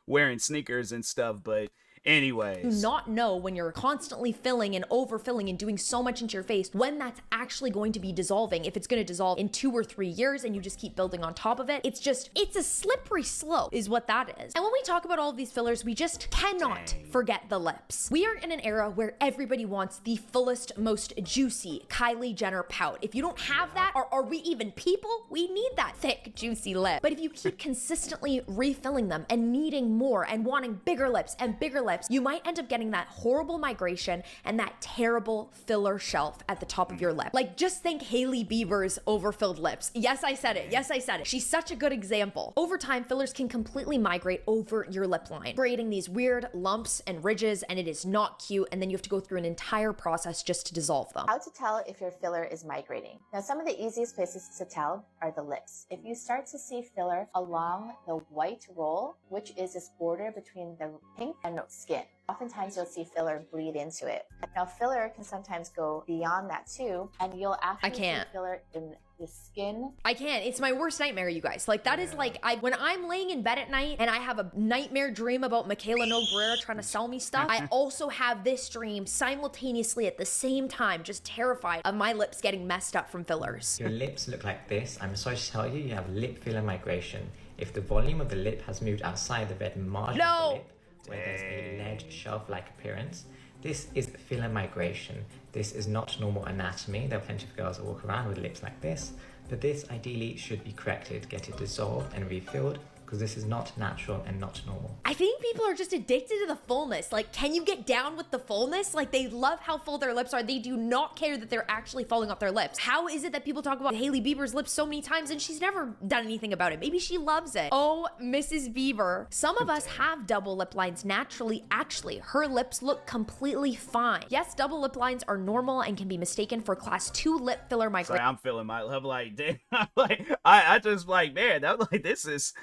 wearing sneakers and stuff, but anyways. Do not know when you're constantly filling and overfilling and doing so much into your face when that's actually going to be dissolving. If it's going to dissolve in 2 or 3 years and you just keep building on top of it, it's a slippery slope is what that is. And when we talk about all of these fillers, we just cannot forget the lips. We are in an era where everybody wants the fullest, most juicy Kylie Jenner pout. If you don't have that, are we even people? We need that thick, juicy lip. But if you keep consistently refilling them and needing more and wanting bigger lips and bigger lips, lips, you might end up getting that horrible migration and that terrible filler shelf at the top of your lip. Like, just think Hailey Bieber's overfilled lips. Yes, I said it. Yes, I said it. She's such a good example. Over time, fillers can completely migrate over your lip line, creating these weird lumps and ridges, and it is not cute, and then you have to go through an entire process just to dissolve them. How to tell if your filler is migrating. Now, some of the easiest places to tell are the lips. If you start to see filler along the white roll, which is this border between the pink and skin, oftentimes you'll see filler bleed into it. Now, filler can sometimes go beyond that too, and you'll actually see filler in the skin. I can't. It's my worst nightmare, you guys. Like, that is like, when I'm laying in bed at night and I have a nightmare dream about Michaela Nogueira trying to sell me stuff, I also have this dream simultaneously at the same time, just terrified of my lips getting messed up from fillers. Your lips look like this. I'm sorry to tell you, you have lip filler migration. If the volume of the lip has moved outside the red margin of the lip, where there's a lead shelf-like appearance, this is filler migration. This is not normal anatomy. There are plenty of girls that walk around with lips like this, but this ideally should be corrected, get it dissolved and refilled, because this is not natural and not normal. I think people are just addicted to the fullness. Like, can you get down with the fullness? Like, they love how full their lips are. They do not care that they're actually falling off their lips. How is it that people talk about Hailey Bieber's lips so many times and she's never done anything about it? Maybe she loves it. Oh, Mrs. Bieber. Some of us have double lip lines naturally. Actually, her lips look completely fine. Yes, double lip lines are normal and can be mistaken for class 2 lip filler migration. I'm feeling my lip like, damn. Like, I just like, man, I'm like, this is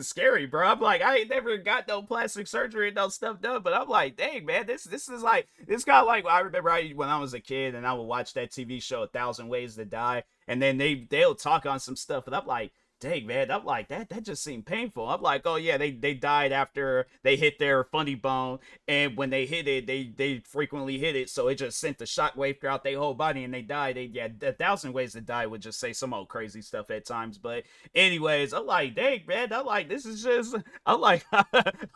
scary, bro. I'm like, I ain't never got no plastic surgery and no stuff done, but I'm like, dang, man, this is like, this kind of like, I remember when I was a kid and I would watch that TV show 1,000 Ways to Die, and then they'll talk on some stuff, and I'm like, dang, man, I'm like, that just seemed painful. I'm like, oh yeah, they died after they hit their funny bone, and when they hit it, they frequently hit it, so it just sent the shockwave throughout their whole body, and they died. Yeah, 1,000 Ways to Die would just say some old crazy stuff at times, but anyways, I'm like, dang, man, I'm like, this is just, I'm like,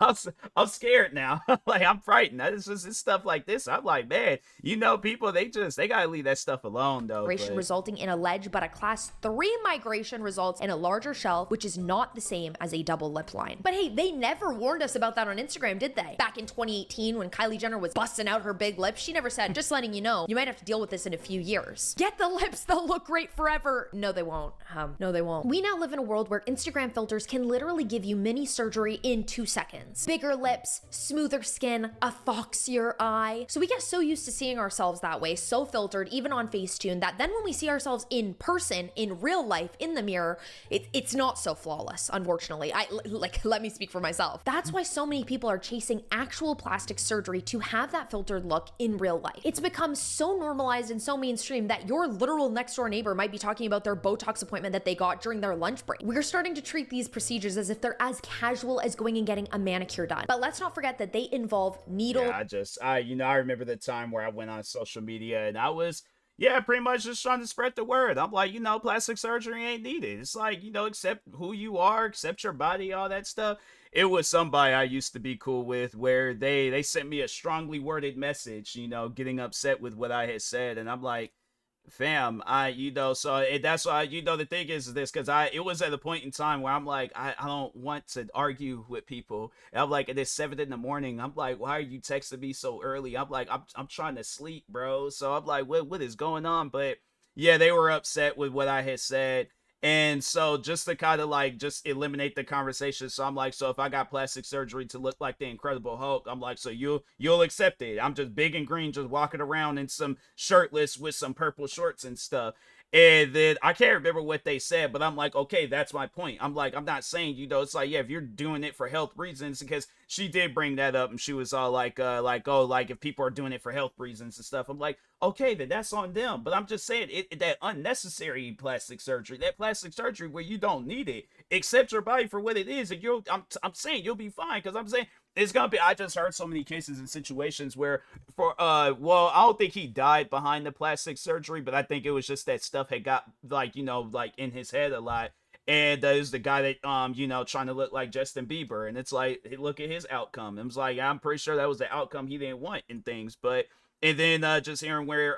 I'm scared now. Like, I'm frightened. It's stuff like this. I'm like, man, you know, people, they gotta leave that stuff alone, though. Resulting in a ledge, but a class 3 migration results in a larger shelf, which is not the same as a double lip line. But hey, they never warned us about that on Instagram, did they? Back in 2018, when Kylie Jenner was busting out her big lips, she never said, just letting you know, you might have to deal with this in a few years. Get the lips, they'll look great forever. No, they won't. No, they won't. We now live in a world where Instagram filters can literally give you mini surgery in 2 seconds. Bigger lips, smoother skin, a foxier eye. So we get so used to seeing ourselves that way, so filtered, even on Facetune, that then when we see ourselves in person, in real life, in the mirror, it's not so flawless, unfortunately. Let me speak for myself. That's why so many people are chasing actual plastic surgery to have that filtered look in real life. It's become so normalized and so mainstream that your literal next door neighbor might be talking about their Botox appointment that they got during their lunch break. We're starting to treat these procedures as if they're as casual as going and getting a manicure done. But let's not forget that they involve needle. Yeah, I remember the time where I went on social media and I was, yeah, pretty much just trying to spread the word. I'm like, plastic surgery ain't needed. It's like, accept who you are, accept your body, all that stuff. It was somebody I used to be cool with where they sent me a strongly worded message, getting upset with what I had said. And I'm like, fam, that's why, the thing is this, because it was at a point in time where I'm like, I don't want to argue with people. And I'm like, it's 7 in the morning. I'm like, why are you texting me so early? I'm like, I'm trying to sleep, bro. So I'm like, what is going on? But yeah, they were upset with what I had said. And so just to kind of like just eliminate the conversation, so I'm like, so if I got plastic surgery to look like the Incredible Hulk, I'm like, so you'll accept it. I'm just big and green, just walking around in some shirtless with some purple shorts and stuff. And then I can't remember what they said, but I'm like, okay, that's my point. I'm like, I'm not saying, it's like, yeah, if you're doing it for health reasons, because she did bring that up and she was all like, if people are doing it for health reasons and stuff, I'm like, okay, then that's on them. But I'm just saying that unnecessary plastic surgery, that plastic surgery where you don't need it, accept your body for what it is. And I'm saying you'll be fine. Cause I'm saying it's gonna be, I just heard so many cases and situations where I don't think he died behind the plastic surgery, but I think it was just that stuff had got like in his head a lot. And there's the guy that, trying to look like Justin Bieber. And it's like, hey, look at his outcome. It was like, I'm pretty sure that was the outcome he didn't want in things. But, and then just hearing where,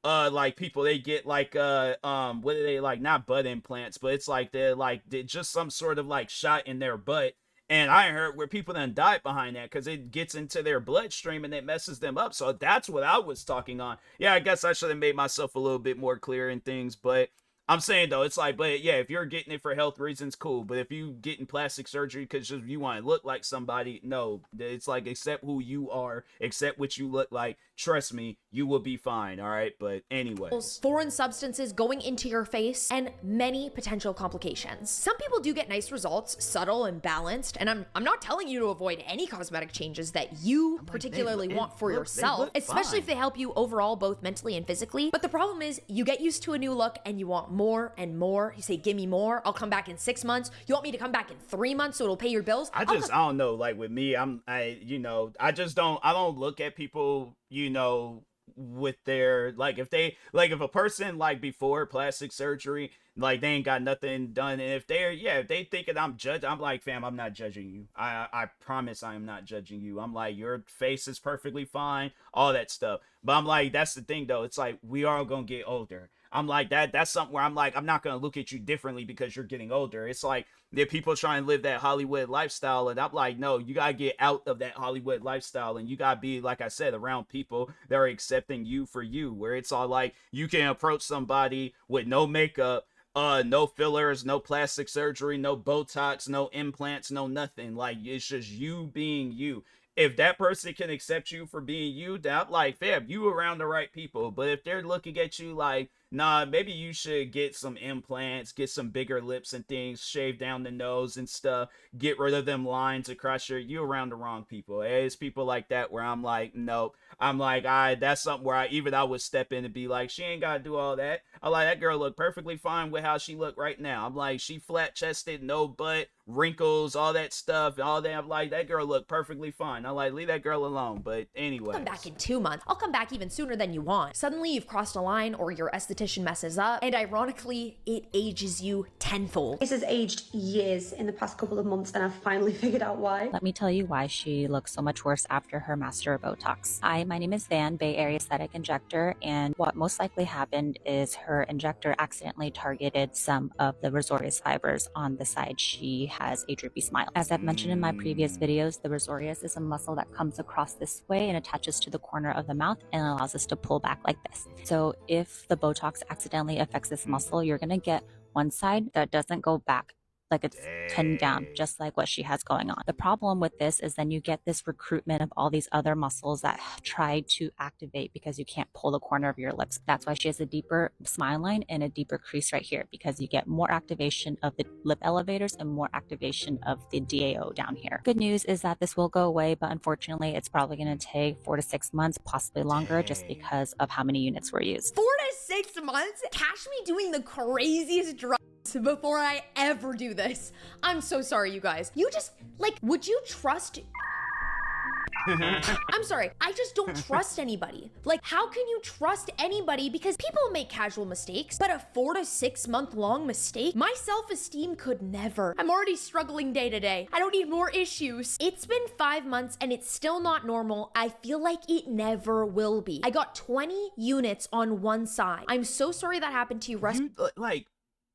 like people, they get like, what are they, like, not butt implants, but it's like they're like, just some sort of like shot in their butt. And I heard where people then died behind that because it gets into their bloodstream and it messes them up. So that's what I was talking on. Yeah, I guess I should have made myself a little bit more clear in things, but I'm saying though, it's like, but yeah, if you're getting it for health reasons, cool. But if you getting plastic surgery because you want to look like somebody, no. It's like, accept who you are, accept what you look like. Trust me, you will be fine. All right. But anyway, foreign substances going into your face, and many potential complications. Some people do get nice results, subtle and balanced. And I'm not telling you to avoid any cosmetic changes that you particularly want for yourself, especially if they help you overall, both mentally and physically. But the problem is you get used to a new look and you want more and more. You say, give me more. I'll come back in 6 months. You want me to come back in 3 months so it'll pay your bills? I don't know. Like with me, I don't look at people, with their, like, if a person, like, before plastic surgery, like, they ain't got nothing done, and if they thinking I'm judging, I'm like, fam, I'm not judging you. I promise I am not judging you. I'm like, your face is perfectly fine, all that stuff. But I'm like, that's the thing though. It's like, we are gonna get older. I'm like, that's something where I'm like, I'm not gonna look at you differently because you're getting older. It's like, there people trying to live that Hollywood lifestyle, and I'm like, no, you gotta get out of that Hollywood lifestyle, and you gotta be, like I said, around people that are accepting you for you, where it's all like, you can approach somebody with no makeup, no fillers, no plastic surgery, no Botox, no implants, no nothing. Like, it's just you being you. If that person can accept you for being you, then I'm like, fam, you around the right people. But if they're looking at you like, nah, maybe you should get some implants, get some bigger lips and things, shave down the nose and stuff, get rid of them lines across you around the wrong people. It's people like that where I'm like, nope. I'm like, that's something where I would step in and be like, she ain't gotta do all that. I'm like, that girl look perfectly fine with how she look right now. I'm like, she flat chested, no butt, wrinkles, all that stuff, all that. I'm like, that girl look perfectly fine. I'm like, leave that girl alone. But anyway, I'll come back in 2 months. I'll come back even sooner than you want. Suddenly you've crossed a line, or your esthetician messes up, and ironically, it ages you tenfold. This has aged years in the past couple of months, and I've finally figured out why. Let me tell you why she looks so much worse after her master Botox. Hi, my name is Van, Bay Area Aesthetic Injector, and what most likely happened is her injector accidentally targeted some of the rosorius fibers on the side. She has a droopy smile. As I've mentioned in my previous videos, the rosorius is a muscle that comes across this way and attaches to the corner of the mouth and allows us to pull back like this. So if the Botox accidentally affects this muscle, you're going to get one side that doesn't go back, like it's pinned down, just like what she has going on. The problem with this is then you get this recruitment of all these other muscles that try to activate because you can't pull the corner of your lips. That's why she has a deeper smile line and a deeper crease right here, because you get more activation of the lip elevators and more activation of the DAO down here. Good news is that this will go away, but unfortunately it's probably going to take 4 to 6 months, possibly longer, just because of how many units were used. 4 to 6 months? Cash me doing the craziest drugs before I ever do this. I'm so sorry, you guys. You just, like, would you trust... I'm sorry, I just don't trust anybody. Like, how can you trust anybody? Because people make casual mistakes, but a 4 to 6 month long mistake? My self-esteem could never. I'm already struggling day to day. I don't need more issues. It's been 5 months and it's still not normal. I feel like it never will be. I got 20 units on one side. I'm so sorry that happened to you. Like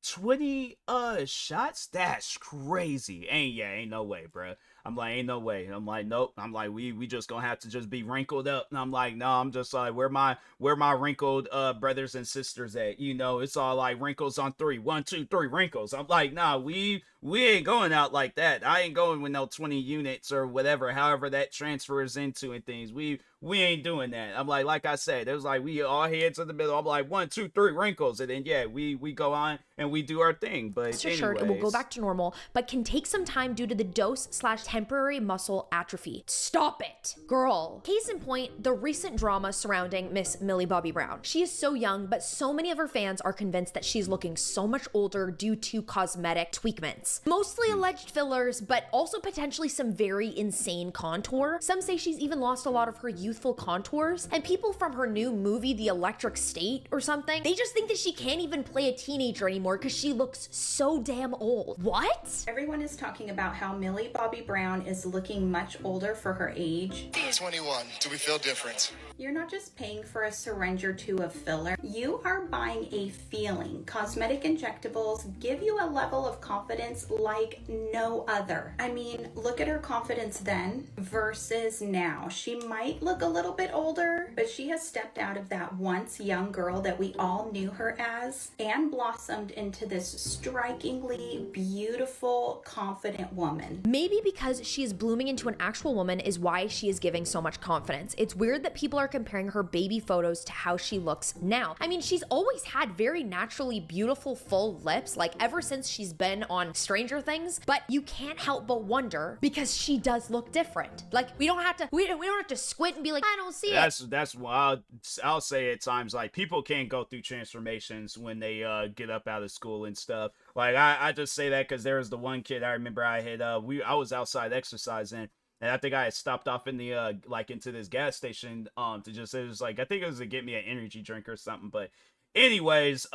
20 shots? That's crazy. Ain't no way, bruh. I'm like, ain't no way. I'm like, nope. I'm like, we just gonna have to just be wrinkled up. And I'm like, no, I'm just like, where my wrinkled brothers and sisters at? It's all like wrinkles on 3. 1, 2, 3 wrinkles. I'm like, nah, we ain't going out like that. I ain't going with no 20 units or whatever, however that transfers into and things. We ain't doing that. I'm like I said, it was like we all heads in the middle. I'm like 1, 2, 3 wrinkles, and then yeah, we go on and we do our thing. But sure, it will go back to normal, but can take some time due to the dose/temporary muscle atrophy. Stop it, girl. Case in point, the recent drama surrounding Miss Millie Bobby Brown. She is so young, but so many of her fans are convinced that she's looking so much older due to cosmetic tweakments. Mostly alleged fillers, but also potentially some very insane contour. Some say she's even lost a lot of her youthful contours, and people from her new movie, The Electric State or something, they just think that she can't even play a teenager anymore because she looks so damn old. What? Everyone is talking about how Millie Bobby Brown is looking much older for her age. 21. Do we feel different? You're not just paying for a syringe or two of filler. You are buying a feeling. Cosmetic injectables give you a level of confidence like no other. I mean, look at her confidence then versus now. She might look a little bit older, but she has stepped out of that once young girl that we all knew her as and blossomed into this strikingly beautiful, confident woman. Maybe because she is blooming into an actual woman is why she is giving so much confidence. It's weird that people are comparing her baby photos to how she looks now. I mean, she's always had very naturally beautiful full lips, like ever since she's been on Stranger Things, but you can't help but wonder because she does look different. Like we don't have to squint and be like, I don't see it. That's why I'll say at times, like, people can't go through transformations when they get up out of school and stuff. Like I just say that because there was the one kid I remember I had I was outside exercising, and I think I had stopped off in the like into this gas station to just, it was like, I think it was to get me an energy drink or something. But anyways,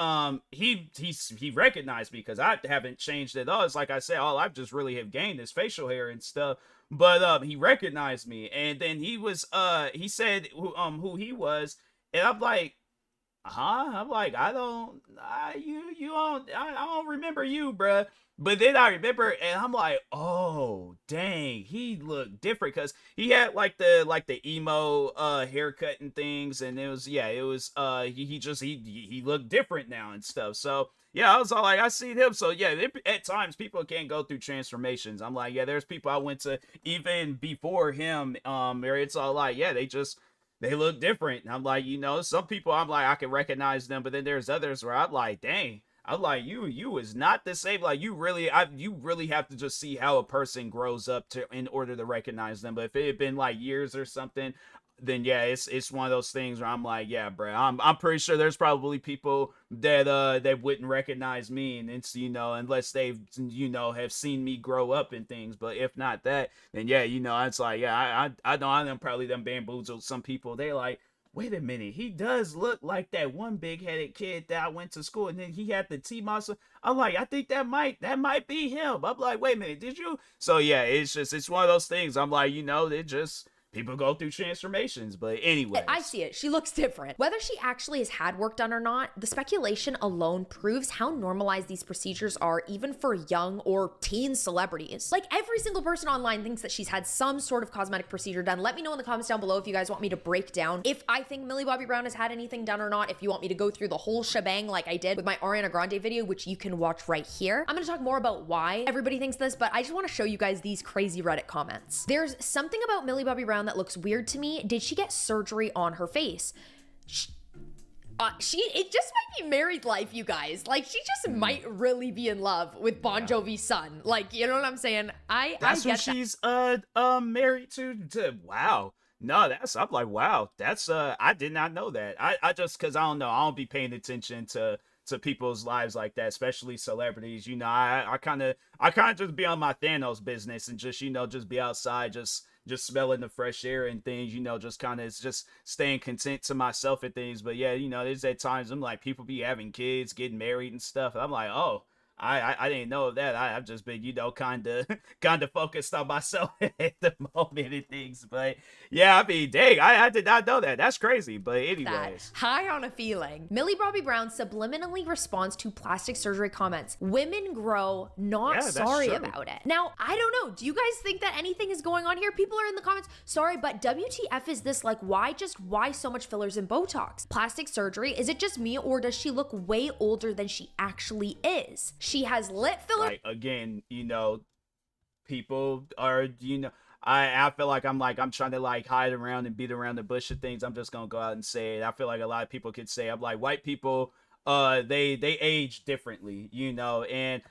he recognized me because I haven't changed at all. It's like I said, all I've just really have gained is facial hair and stuff. But he recognized me, and then he said who he was, and I'm like, I'm like, I don't remember you, bruh. But then I remember, and I'm like, oh dang, he looked different because he had like the emo haircut and things, and it was he looked different now and stuff. So yeah, I was all like, I seen him. So yeah, at times people can't go through transformations. I'm like, yeah, there's people I went to even before him, where it's all like, yeah, they look different. And I'm like, some people I'm like, I can recognize them, but then there's others where I'm like, dang, I'm like, you is not the same. Like, you really have to just see how a person grows up in order to recognize them. But if it had been like years or something, then yeah, it's one of those things where I'm like, yeah, bro, I'm pretty sure there's probably people that wouldn't recognize me, and it's, unless they've have seen me grow up and things. But if not that, then yeah, it's like, yeah, I know I probably done bamboozled some people. They like, wait a minute, he does look like that one big-headed kid that I went to school, and then he had the TMossBoss. I'm like, I think that might be him. I'm like, wait a minute, did you? So yeah, it's one of those things. I'm like, it just, people go through transformations. But anyway, I see it. She looks different. Whether she actually has had work done or not, the speculation alone proves how normalized these procedures are, even for young or teen celebrities. Like, every single person online thinks that she's had some sort of cosmetic procedure done. Let me know in the comments down below if you guys want me to break down if I think Millie Bobby Brown has had anything done or not. If you want me to go through the whole shebang like I did with my Ariana Grande video, which you can watch right here. I'm gonna talk more about why everybody thinks this, but I just want to show you guys these crazy Reddit comments. There's something about Millie Bobby Brown that looks weird to me. Did she get surgery on her face? It just might be married life, you guys. Like, she just might really be in love with Bon Jovi's son. Like, you know what I'm saying? That's who she's married to. Wow. No, I'm like, wow, that's I did not know that. I just, because I don't know, I don't be paying attention to people's lives like that, especially celebrities. I kind of just be on my Thanos business and just just be outside, just smelling the fresh air and things, just kind of just staying content to myself and things. But yeah, there's at times I'm like, people be having kids, getting married and stuff, and I'm like, oh, I didn't know of that. I've just been, kind of focused on myself at the moment and things. But yeah, I mean, dang, I did not know that. That's crazy. But anyways, high on a feeling. Millie Bobby Brown subliminally responds to plastic surgery comments. Women grow, not sorry about it. Now, I don't know. Do you guys think that anything is going on here? People are in the comments, sorry, but WTF is this? Like, why so much fillers and Botox? Plastic surgery, is it just me, or does she look way older than she actually is? She has lip filler. Like, again, people are, I feel like I'm trying to like hide around and beat around the bush and things. I'm just gonna go out and say it. I feel like a lot of people could say, I'm like, white people, they age differently, and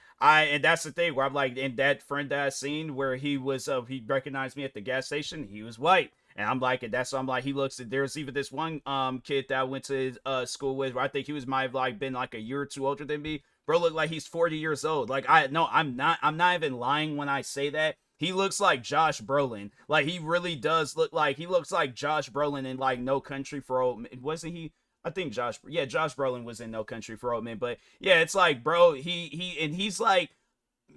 that's the thing where I'm like, and that friend that I seen where he recognized me at the gas station, he was white. And I'm like, and that's why I'm like, there's even this one kid that I went to school with where I think he might have like been like a year or two older than me. Bro look like he's 40 years old. Like, I'm not even lying when I say that. He looks like Josh Brolin. Like, he really does look like, he looks like Josh Brolin in like No Country for Old Men. Wasn't he? I think Josh Brolin was in No Country for Old Men. But yeah, it's like, bro, he's like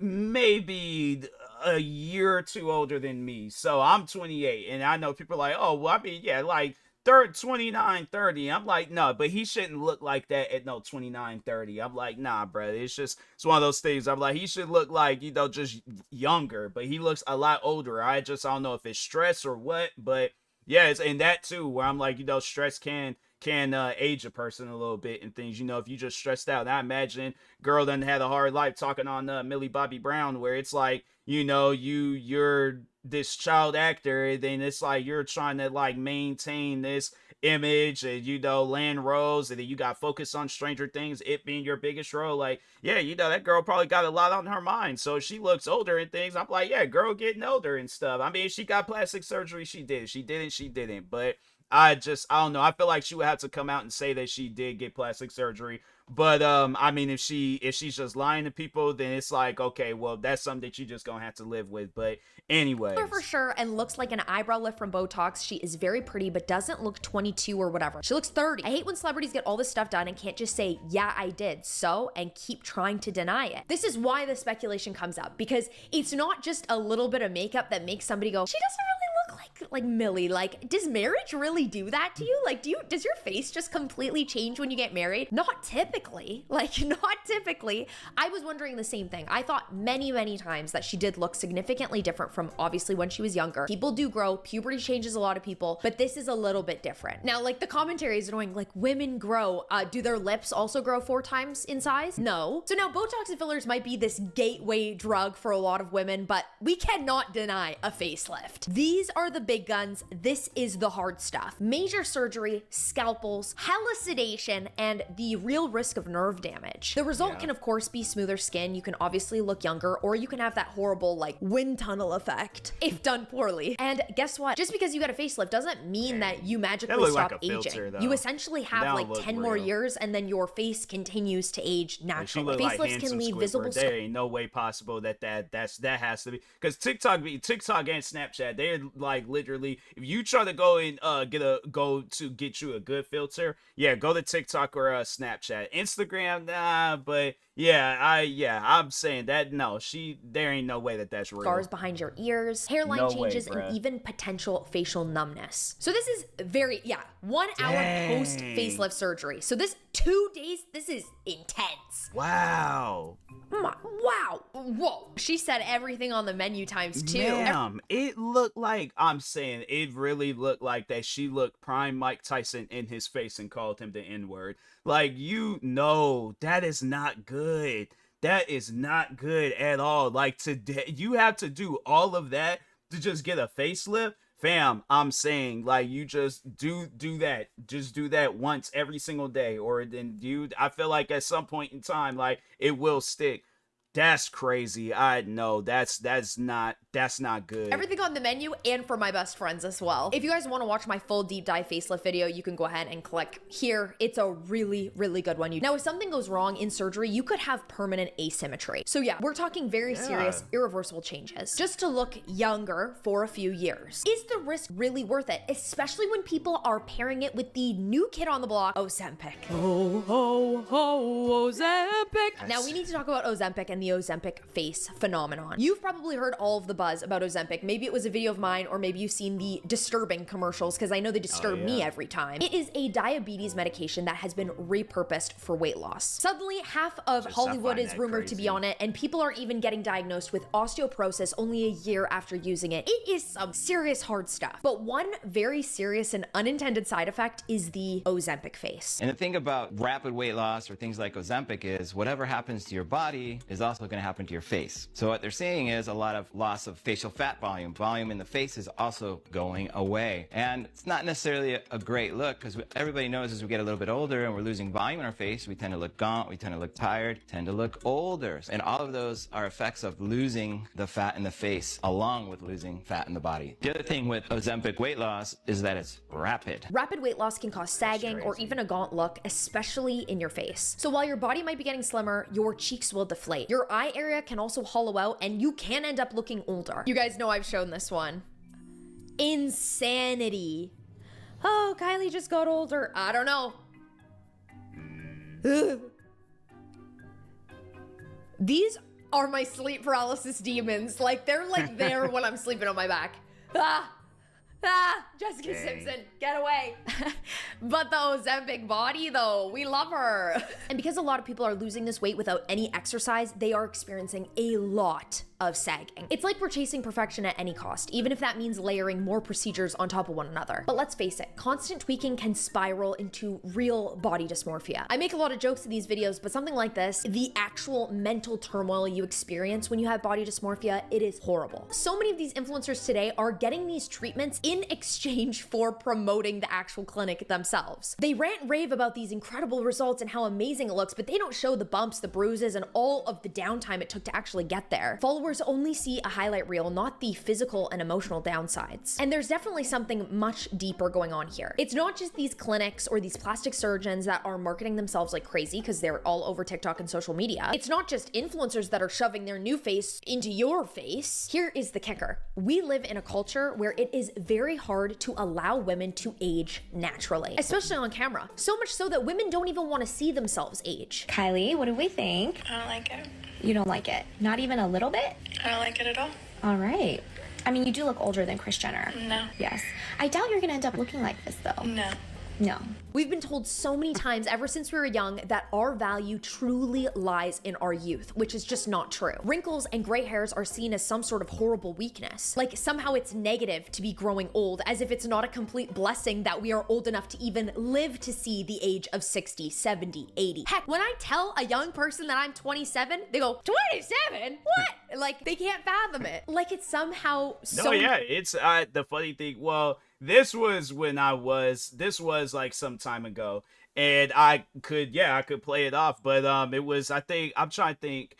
maybe a year or two older than me. So I'm 28, and I know people are like, oh, well, I mean, yeah, like 29, 30. I'm like, no, but he shouldn't look like that at no 29, 30. I'm like, nah, bro. It's one of those things. I'm like, he should look like, just younger, but he looks a lot older. I don't know if it's stress or what, but yeah, it's and that too, where I'm like, stress can age a person a little bit and things. If you just stressed out. And I imagine girl done had a hard life talking on Millie Bobby Brown, where it's like, you're this child actor, then it's like you're trying to like maintain this image and land roles, and then you got focus on Stranger Things, it being your biggest role. Like, yeah, that girl probably got a lot on her mind, so she looks older and things. I'm like, yeah, girl getting older and stuff. I mean, she got plastic surgery, she didn't, but I don't know. I feel like she would have to come out and say that she did get plastic surgery. But I mean, if she's just lying to people, then it's like, okay, well, that's something that you just gonna have to live with. But anyway, for sure, and looks like an eyebrow lift from Botox. She is very pretty, but doesn't look 22 or whatever. She looks 30. I hate when celebrities get all this stuff done and can't just say, yeah, I did so, and keep trying to deny it. This is why the speculation comes up, because it's not just a little bit of makeup that makes somebody go, she doesn't really look like Millie. Like, does marriage really do that to you? Like, does your face just completely change when you get married? Not typically. Like, not typically. I was wondering the same thing. I thought many times that she did look significantly different from obviously when she was younger. People do grow, puberty changes a lot of people, but this is a little bit different. Now, like, the commentary is annoying, like, women grow. Do their lips also grow 4 times in size? No. So now Botox and fillers might be this gateway drug for a lot of women, but we cannot deny a facelift. These are the big guns. This is the hard stuff. Major surgery, scalpels, hella sedation, and the real risk of nerve damage. The result can of course be smoother skin. You can obviously look younger, or you can have that horrible like wind tunnel effect if done poorly. And guess what? Just because you got a facelift doesn't mean that you magically stop aging. You essentially have like 10 more years, and then your face continues to age naturally. Facelifts can leave visible scars. There ain't no way possible that has to be, because TikTok and Snapchat, they're like literally, if you try to go and get you a good filter, yeah, go to TikTok or Snapchat. Instagram, nah, but I'm saying that no, there ain't no way that's real. Scars behind your ears, hairline changes, and even potential facial numbness. So this is 1 hour post facelift surgery. So this 2 days, this is intense. Wow. Wow. Whoa. She said everything on the menu times 2. Ma'am, it looked like, I'm saying, it really looked like that she looked prime Mike Tyson in his face and called him the N-word. Like, that is not good. That is not good at all. Like, today, you have to do all of that to just get a facelift? Fam, I'm saying, like, you just do that. Just do that once every single day. Or then I feel like at some point in time, like, it will stick. That's crazy. I know that's not good. Everything on the menu, and for my best friends as well. If you guys want to watch my full deep dive facelift video, you can go ahead and click here. It's a really good one. Now, if something goes wrong in surgery, you could have permanent asymmetry. So yeah, we're talking very serious, irreversible changes just to look younger for a few years. Is the risk really worth it? Especially when people are pairing it with the new kid on the block, Ozempic. Ozempic. Now we need to talk about Ozempic and the Ozempic face phenomenon. You've probably heard all of the buzz about Ozempic. Maybe it was a video of mine, or maybe you've seen the disturbing commercials, because I know they disturb me every time. It is a diabetes medication that has been repurposed for weight loss. Suddenly, half of Hollywood is rumored to be on it, and people are even getting diagnosed with osteoporosis only a year after using it. It is some serious hard stuff. But one very serious and unintended side effect is the Ozempic face. And the thing about rapid weight loss or things like Ozempic is whatever happens to your body is also going to happen to your face. So what they're saying is a lot of loss of facial fat volume. Volume in the face is also going away. And it's not necessarily a great look, because everybody knows as we get a little bit older and we're losing volume in our face, we tend to look gaunt, we tend to look tired, tend to look older. And all of those are effects of losing the fat in the face along with losing fat in the body. The other thing with Ozempic weight loss is that it's rapid. Rapid weight loss can cause sagging or even a gaunt look, especially in your face. So while your body might be getting slimmer, your cheeks will deflate. Your eye area can also hollow out, and you can end up looking older. You guys know I've shown this one. Insanity. Oh, Kylie just got older. I don't know. These are my sleep paralysis demons. Like, they're like there when I'm sleeping on my back. Jessica Simpson, get away. But the Ozempic body though, we love her. And because a lot of people are losing this weight without any exercise, they are experiencing a lot of sagging. It's like we're chasing perfection at any cost, even if that means layering more procedures on top of one another. But let's face it, constant tweaking can spiral into real body dysmorphia. I make a lot of jokes in these videos, but something like this, the actual mental turmoil you experience when you have body dysmorphia, it is horrible. So many of these influencers today are getting these treatments in exchange for promoting the actual clinic themselves. They rant and rave about these incredible results and how amazing it looks, but they don't show the bumps, the bruises, and all of the downtime it took to actually get there. Followers only see a highlight reel, not the physical and emotional downsides. And there's definitely something much deeper going on here. It's not just these clinics or these plastic surgeons that are marketing themselves like crazy because they're all over TikTok and social media. It's not just influencers that are shoving their new face into your face. Here is the kicker. We live in a culture where it is very hard to allow women to age naturally, especially on camera. So much so that women don't even want to see themselves age. Kylie, what do we think? I don't like it. You don't like it? Not even a little bit? I don't like it at all. All right. I mean, you do look older than Kris Jenner. No. Yes. I doubt you're gonna end up looking like this, though. No. No. We've been told so many times ever since we were young that our value truly lies in our youth, which is just not true. Wrinkles and gray hairs are seen as some sort of horrible weakness. Like somehow it's negative to be growing old, as if it's not a complete blessing that we are old enough to even live to see the age of 60, 70, 80. Heck, when I tell a young person that I'm 27, they go, 27? What? Like they can't fathom it. Like it's somehow so... No, yeah, it's the funny thing, well, this was like some time ago, and I could play it off, but it was, I'm trying to think,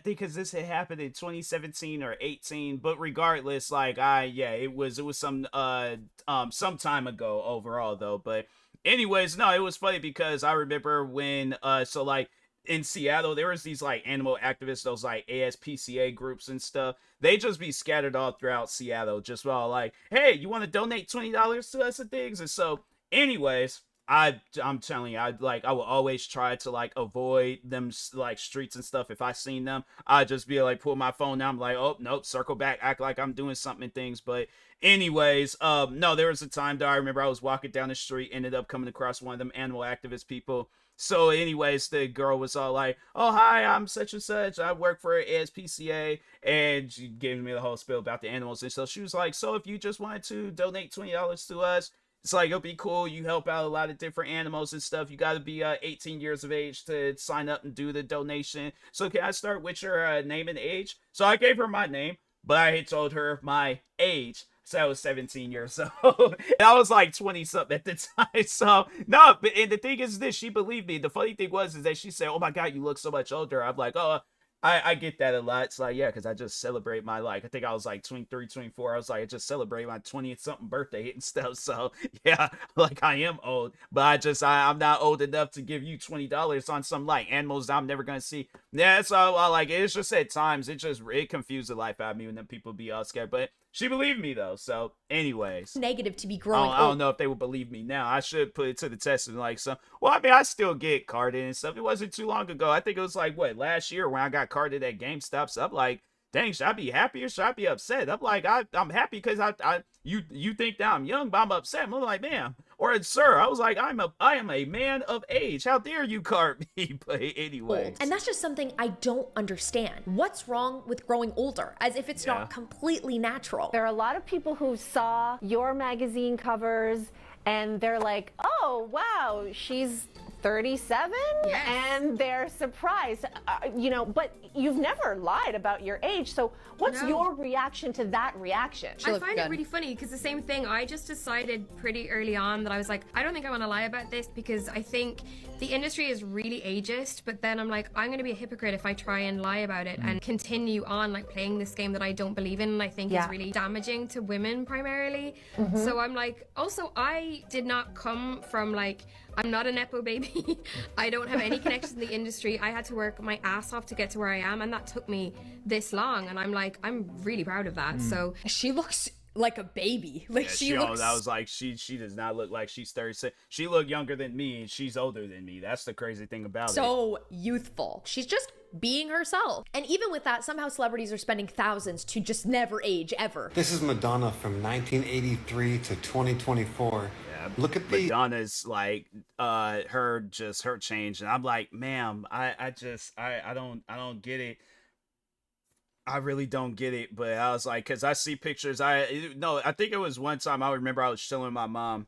because this had happened in 2017 or 18, but regardless, like it was some time ago overall though. But anyways, no, it was funny because I remember when so like in Seattle, there was these like animal activists, those like ASPCA groups and stuff. They just be scattered all throughout Seattle, just all like, hey, you want to donate $20 to us and things? And so anyways, I'm telling you, I will always try to like avoid them like streets and stuff. If I seen them, I just be like, pull my phone down, I'm like, oh nope, circle back, act like I'm doing something and things. But anyways, no, there was a time that I remember I was walking down the street, ended up coming across one of them animal activist people. So anyways, the girl was all like, oh, hi, I'm such and such. I work for ASPCA. And she gave me the whole spiel about the animals. And so she was like, so if you just wanted to donate $20 to us, it's like, it'll be cool. You help out a lot of different animals and stuff. You got to be 18 years of age to sign up and do the donation. So can I start with your name and age? So I gave her my name, but I had told her my age. So I was 17 years old. And I was like 20 something at the time. So no, but and the thing is this, she believed me. The funny thing was is that she said, oh my God, you look so much older. I'm like, oh, I get that a lot. It's like, yeah, because I just celebrate my, like, I think I was like 23, 24. I was like, I just celebrate my 20th something birthday and stuff. So yeah, like I am old, but I'm not old enough to give you $20 on some like animals I'm never going to see. Yeah, so like, it's just at times, it confused the life out of me when them people be all scared, but she believed me though. So anyways, negative to be growing I don't know if they would believe me now. I should put it to the test and like some, well, I mean, I still get carded and stuff. It wasn't too long ago. I think it was like last year when I got carded at GameStop. So I'm like, dang, should I be happy or should I be upset? I'm like, I'm happy because you think that I'm young, but I'm upset. I'm like, man, or sir, I was like, I am a man of age. How dare you card me? But anyway, and that's just something I don't understand. What's wrong with growing older? As if it's not completely natural. There are a lot of people who saw your magazine covers and they're like, oh wow, she's 37, and they're surprised, but you've never lied about your age. So what's your reaction to that reaction? I find it really funny because the same thing, I just decided pretty early on that I was like, I don't think I want to lie about this because I think the industry is really ageist, but then I'm like, I'm going to be a hypocrite if I try and lie about it and continue on like playing this game that I don't believe in and I think is really damaging to women primarily. So I'm like, also I did not come from like, I'm not a Nepo baby. I don't have any connections in the industry. I had to work my ass off to get to where I am, and that took me this long. And I'm like, I'm really proud of that. So she looks like a baby. Like Yeah, she looks. I was like, she does not look like she's 36. She looked younger than me, and she's older than me. That's the crazy thing about it. So youthful. She's just being herself. And even with that, somehow celebrities are spending thousands to just never age ever. This is Madonna from 1983 to 2024. Yeah, look at the Madonna's like her change, and I'm like, ma'am, I don't get it. I really don't get it, but I was like, because I see pictures. I think it was one time I remember I was chilling with my mom.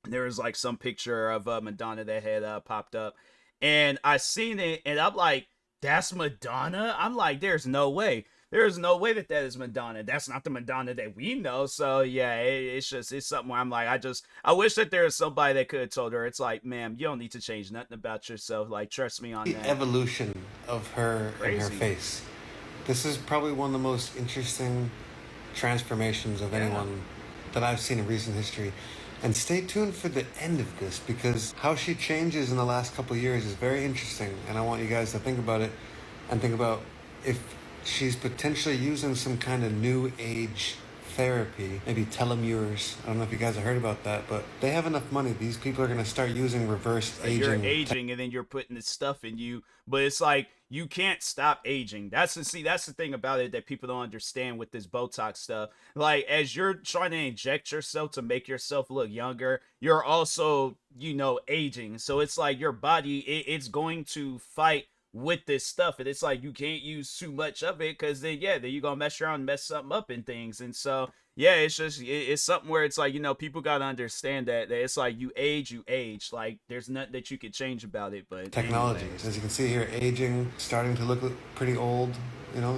And there was like some picture of Madonna that had popped up, and I seen it, and I'm like, that's Madonna? I'm like, there's no way. There's no way that is Madonna. That's not the Madonna that we know. So yeah, it's something where I'm like, I wish that there was somebody that could have told her, it's like, ma'am, you don't need to change nothing about yourself. Like, trust me on that. evolution of her and her Crazy. face. This is probably one of the most interesting transformations of anyone that I've seen in recent history. And stay tuned for the end of this, because how she changes in the last couple of years is very interesting. And I want you guys to think about it and think about if she's potentially using some kind of new age therapy, maybe telomeres. I don't know if you guys have heard about that, but they have enough money. These people are going to start using reverse aging. You're aging, and then you're putting this stuff in you, but it's like, you can't stop aging. That's the thing about it that people don't understand with this Botox stuff. Like, as you're trying to inject yourself to make yourself look younger, you're also, aging. So it's like your body, it's going to fight with this stuff, and it's like you can't use too much of it, because then you're gonna mess around and mess something up and things. And so it's something where it's like, people gotta understand that it's like you age, like there's nothing that you could change about it. But technology, anyways. as you can see here, aging, starting to look pretty old.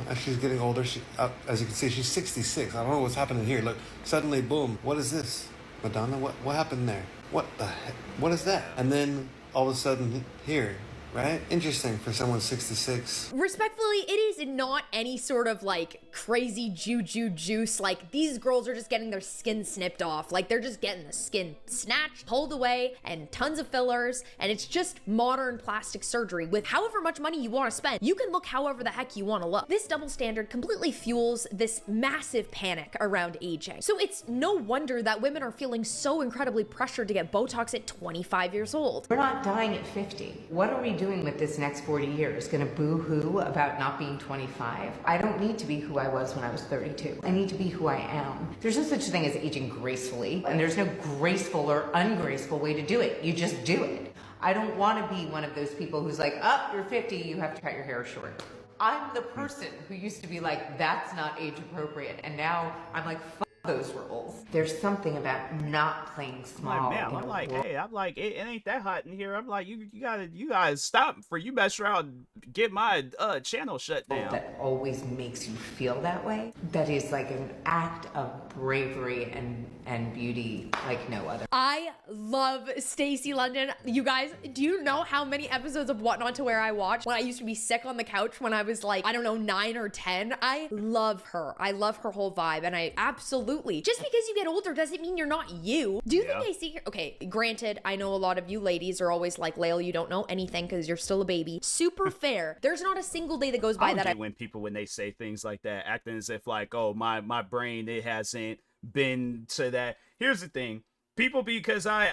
As she's getting older, as you can see, she's 66. I don't know what's happening here. Look, suddenly, boom, what is this? Madonna, what happened there? What the heck? What is that? And then all of a sudden here, right? Interesting for someone 66. Respectfully, it is not any sort of like crazy juju juice. Like, these girls are just getting their skin snipped off. Like, they're just getting the skin snatched, pulled away, and tons of fillers. And it's just modern plastic surgery with however much money you want to spend. You can look however the heck you want to look. This double standard completely fuels this massive panic around aging. So it's no wonder that women are feeling so incredibly pressured to get Botox at 25 years old. We're not dying at 50. What are we doing with this next 40 years? Gonna boo-hoo about not being 25? I don't need to be who I was when I was 32. I need to be who I am. There's no such thing as aging gracefully, and there's no graceful or ungraceful way to do it. You just do it. I don't want to be one of those people who's like, oh, you're 50, you have to cut your hair short. I'm the person who used to be like, that's not age appropriate, and now I'm like, fuck those rules. There's something about not playing small. I'm like, it ain't that hot in here. I'm like, you gotta stop for you mess around and get my channel shut down. That always makes you feel that way. That is like an act of bravery and beauty like no other. I love Stacey London. You guys, do you know how many episodes of What Not to Wear I watched when I used to be sick on the couch when I was like, I don't know, 9 or 10? I love her. I love her whole vibe, and I absolutely, just because you get older doesn't mean you're not you. Do you think I see here? Okay, granted, I know a lot of you ladies are always like, Lael, you don't know anything because you're still a baby. Super fair. There's not a single day that goes by that when they say things like that, acting as if like, oh, my brain, it hasn't been to that. Here's the thing. People, because I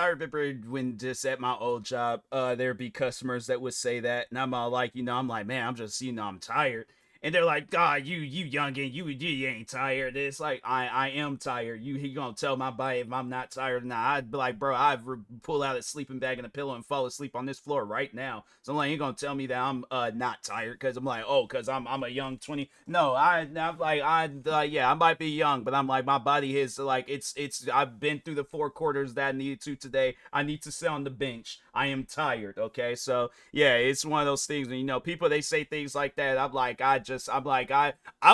remember when just at my old job, there'd be customers that would say that, and I'm all like, I'm like, man, I'm just, I'm tired. And they're like, God, you youngin', you ain't tired. It's like, I am tired. You gonna tell my body if I'm not tired or not? I'd be like, bro, I'd pull out a sleeping bag and a pillow and fall asleep on this floor right now. So I'm like, you gonna tell me that I'm not tired because I'm like, oh, because I'm a young 20. No, I'm like, yeah, I might be young, but I'm like, my body is like, it's I've been through the 4 quarters that I needed to today. I need to sit on the bench. I am tired. Okay, so yeah, it's one of those things. And people, they say things like that. I'm like, I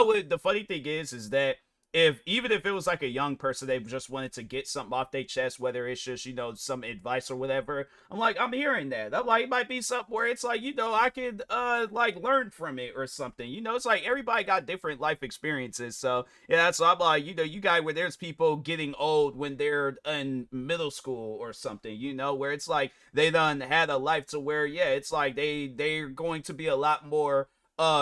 would. The funny thing is that even if it was like a young person, they just wanted to get something off their chest, whether it's just, some advice or whatever. I'm like, I'm hearing that. I'm like, it might be something where it's like, I could, like learn from it or something, it's like everybody got different life experiences. So yeah, that's what I'm like, you guys, where there's people getting old when they're in middle school or something, where it's like they done had a life to where, yeah, it's like they're going to be a lot more,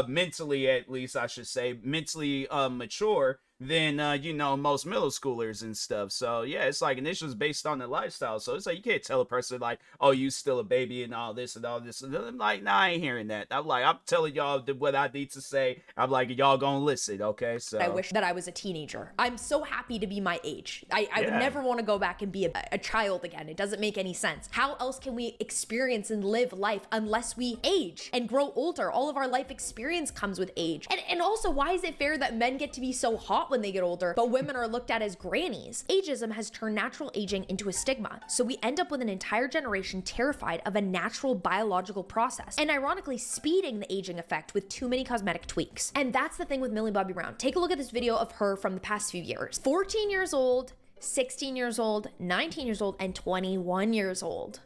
mentally, at least I should say, mentally mature. than you know, most middle schoolers and stuff. So yeah, it's like, and it's just based on the lifestyle. So it's like, you can't tell a person like, oh, you still a baby and all this and all this. And I'm like, nah, I ain't hearing that. I'm like, I'm telling y'all what I need to say. I'm like, y'all gonna listen, okay? So I wish that I was a teenager. I'm so happy to be my age. I would never want to go back and be a child again. It doesn't make any sense. How else can we experience and live life unless we age and grow older? All of our life experience comes with age. And also, why is it fair that men get to be so hot when they get older, but women are looked at as grannies? Ageism has turned natural aging into a stigma. So we end up with an entire generation terrified of a natural biological process, and ironically speeding the aging effect with too many cosmetic tweaks. And that's the thing with Millie Bobby Brown. Take a look at this video of her from the past few years. 14 years old, 16 years old, 19 years old, and 21 years old.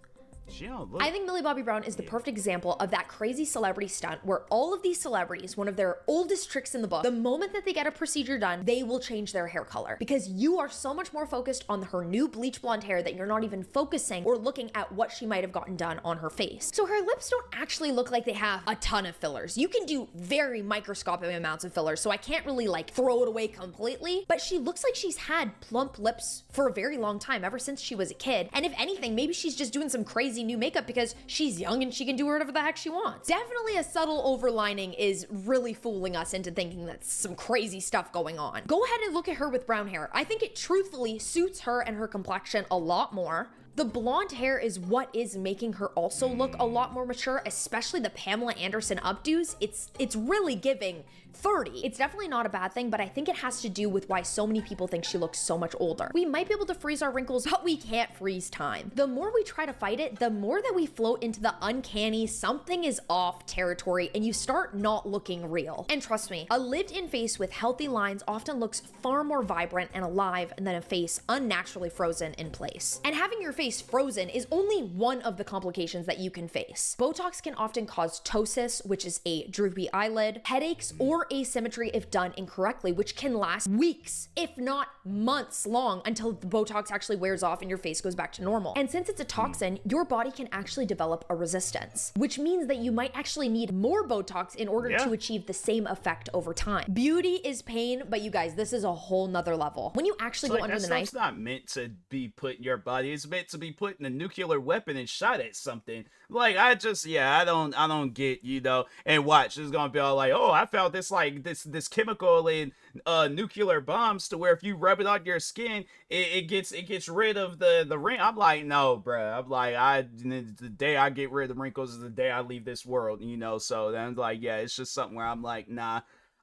I think Millie Bobby Brown is the perfect example of that crazy celebrity stunt where all of these celebrities, one of their oldest tricks in the book, the moment that they get a procedure done, they will change their hair color, because you are so much more focused on her new bleach blonde hair that you're not even focusing or looking at what she might have gotten done on her face. So her lips don't actually look like they have a ton of fillers. You can do very microscopic amounts of fillers, so I can't really like throw it away completely, but she looks like she's had plump lips for a very long time, ever since she was a kid. And if anything, maybe she's just doing some crazy new makeup because she's young and she can do whatever the heck she wants. Definitely a subtle overlining is really fooling us into thinking that's some crazy stuff going on. Go ahead and look at her with brown hair. I think it truthfully suits her and her complexion a lot more. The blonde hair is what is making her also look a lot more mature, especially the Pamela Anderson updos. It's really giving 30. It's definitely not a bad thing, but I think it has to do with why so many people think she looks so much older. We might be able to freeze our wrinkles, but we can't freeze time. The more we try to fight it, the more that we float into the uncanny, something is off territory, and you start not looking real. And trust me, a lived-in face with healthy lines often looks far more vibrant and alive than a face unnaturally frozen in place. And having your face frozen is only one of the complications that you can face. Botox can often cause ptosis, which is a droopy eyelid, headaches, or asymmetry if done incorrectly, which can last weeks, if not months long, until the Botox actually wears off and your face goes back to normal. And since it's a toxin, your body can actually develop a resistance, which means that you might actually need more Botox in order to achieve the same effect over time. Beauty is pain, but you guys, this is a whole nother level. When you actually go under the knife, it's not meant to be put in your body. It's meant to be put in a nuclear weapon and shot at something. Like, I don't get, you know. And watch, it's gonna be all like, oh, I found this like this chemical in nuclear bombs to where if you rub it on your skin, it gets rid of the ring. I'm like, no, bruh. I'm like, the day I get rid of the wrinkles is the day I leave this world, you know. So then, like, yeah, it's just something where I'm like, nah,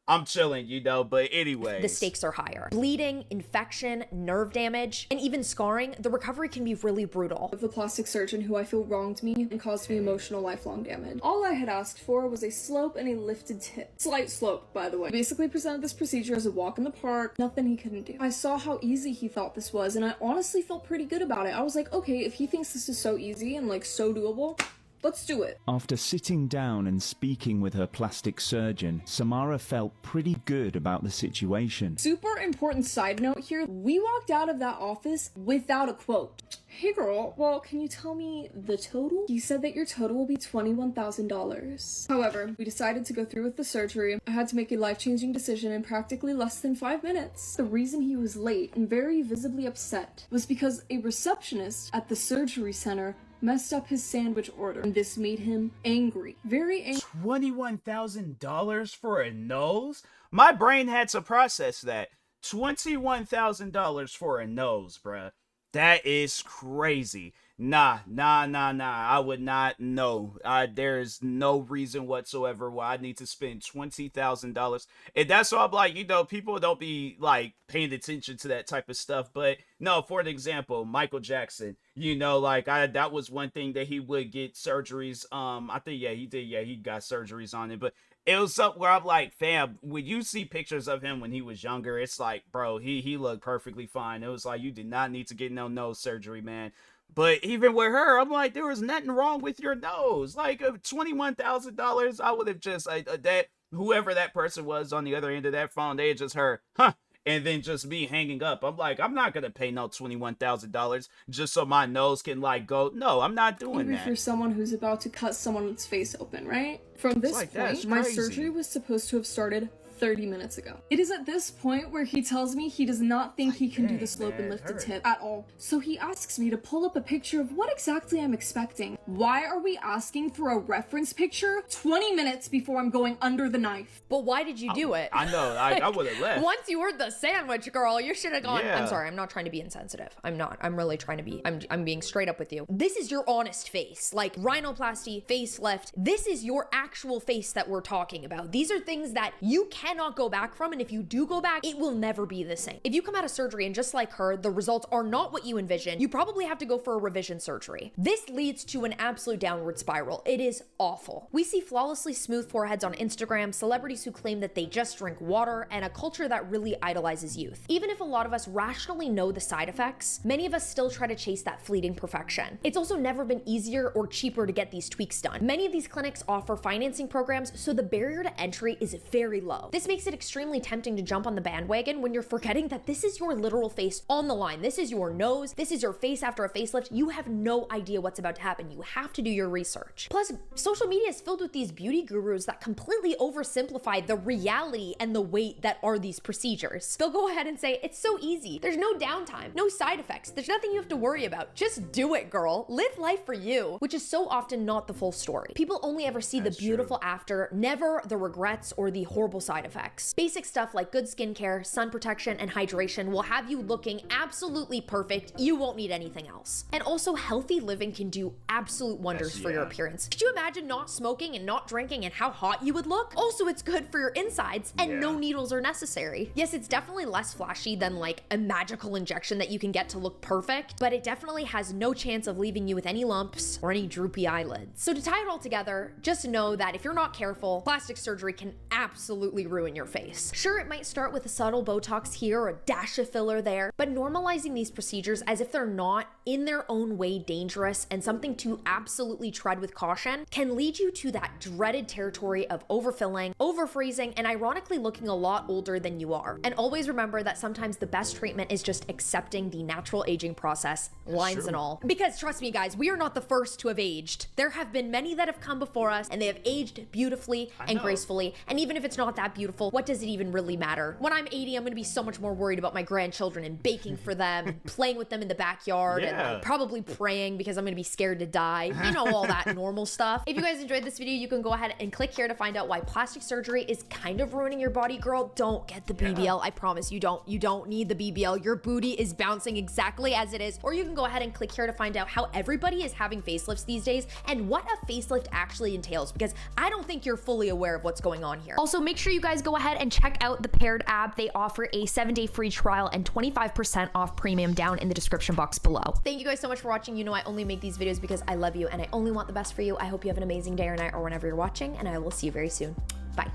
I'm chilling, you know. But anyway, the stakes are higher. Bleeding, infection, nerve damage, and even scarring, the recovery can be really brutal. Of the plastic surgeon who I feel wronged me and caused me emotional lifelong damage. All I had asked for was a slope and a lifted tip. Slight slope, by the way. He basically presented this procedure as a walk in the park, nothing he couldn't do. I saw how easy he thought this was, and I honestly felt pretty good about it. I was like, okay, if he thinks this is so easy and like so doable, let's do it. After sitting down and speaking with her plastic surgeon, Samara felt pretty good about the situation. Super important side note here, we walked out of that office without a quote. Hey girl, well, can you tell me the total? He said that your total will be $21,000. However, we decided to go through with the surgery. I had to make a life-changing decision in practically less than 5 minutes. The reason he was late and very visibly upset was because a receptionist at the surgery center messed up his sandwich order, and this made him angry. Very angry. $21,000 for a nose? My brain had to process that. $21,000 for a nose, bruh. That is crazy. Nah. I would not know. There's no reason whatsoever why I need to spend $20,000. And that's why I'm like, you know, people don't be like paying attention to that type of stuff. But no, for an example, Michael Jackson, you know, like that was one thing that he would get surgeries. I think, yeah, he did. Yeah, he got surgeries on it. But it was something where I'm like, fam, when you see pictures of him when he was younger, it's like, bro, he looked perfectly fine. It was like, you did not need to get no nose surgery, man. But even with her, I'm like, there was nothing wrong with your nose. Like, $21,000, I would have just, that whoever that person was on the other end of that phone, they had just heard, huh, and then just me hanging up. I'm like, I'm not going to pay no $21,000 just so my nose can, like, go. No, I'm not doing that. For someone who's about to cut someone's face open, right? From this point, my surgery was supposed to have started 30 minutes ago. It is at this point where he tells me he does not think he can do the slope and lift a tip at all. So he asks me to pull up a picture of what exactly I'm expecting. Why are we asking for a reference picture 20 minutes before I'm going under the knife? But why did you do it? I know, I would have left. Once you were the sandwich girl, you should have gone. Yeah. I'm sorry, I'm not trying to be insensitive. I'm not. I'm really trying to be. I'm being straight up with you. This is your honest face. Like rhinoplasty, facelift. This is your actual face that we're talking about. These are things that you cannot go back from, and if you do go back, it will never be the same. If you come out of surgery and just like her, the results are not what you envision, you probably have to go for a revision surgery. This leads to an absolute downward spiral. It is awful. We see flawlessly smooth foreheads on Instagram, celebrities who claim that they just drink water, and a culture that really idolizes youth. Even if a lot of us rationally know the side effects, many of us still try to chase that fleeting perfection. It's also never been easier or cheaper to get these tweaks done. Many of these clinics offer financing programs, so the barrier to entry is very low. This makes it extremely tempting to jump on the bandwagon when you're forgetting that this is your literal face on the line. This is your nose. This is your face after a facelift. You have no idea what's about to happen. You have to do your research. Plus, social media is filled with these beauty gurus that completely oversimplify the reality and the weight that are these procedures. They'll go ahead and say, it's so easy. There's no downtime, no side effects. There's nothing you have to worry about. Just do it, girl. Live life for you, which is so often not the full story. People only ever see the beautiful after, never the regrets or the horrible side effects. Basic stuff like good skincare, sun protection, and hydration will have you looking absolutely perfect. You won't need anything else. And also, healthy living can do absolute wonders for your appearance. Could you imagine not smoking and not drinking and how hot you would look? Also, it's good for your insides and no needles are necessary. Yes, it's definitely less flashy than like a magical injection that you can get to look perfect, but it definitely has no chance of leaving you with any lumps or any droopy eyelids. So to tie it all together, just know that if you're not careful, plastic surgery can absolutely ruin your face. Sure, it might start with a subtle Botox here or a dash of filler there, but normalizing these procedures as if they're not in their own way dangerous and something to absolutely tread with caution can lead you to that dreaded territory of overfilling, overfreezing, and ironically looking a lot older than you are. And always remember that sometimes the best treatment is just accepting the natural aging process, lines and all. Because trust me guys, we are not the first to have aged. There have been many that have come before us and they have aged beautifully and gracefully. And even if it's not that beautiful, what does it even really matter? When I'm 80, I'm gonna be so much more worried about my grandchildren and baking for them, and playing with them in the backyard, and like, probably praying because I'm gonna be scared to die. You know, all that normal stuff. If you guys enjoyed this video, you can go ahead and click here to find out why plastic surgery is kind of ruining your body. Girl, don't get the BBL. I promise you don't. You don't need the BBL. Your booty is bouncing exactly as it is. Or you can go ahead and click here to find out how everybody is having facelifts these days and what a facelift actually entails, because I don't think you're fully aware of what's going on here. Also, make sure you guys go ahead and check out the Paired app. They offer a 7-day free trial and 25% off premium down in the description box below. Thank you guys so much for watching. You know I only make these videos because I love you and I only want the best for you. I hope you have an amazing day or night or whenever you're watching, and I will see you very soon. Bye.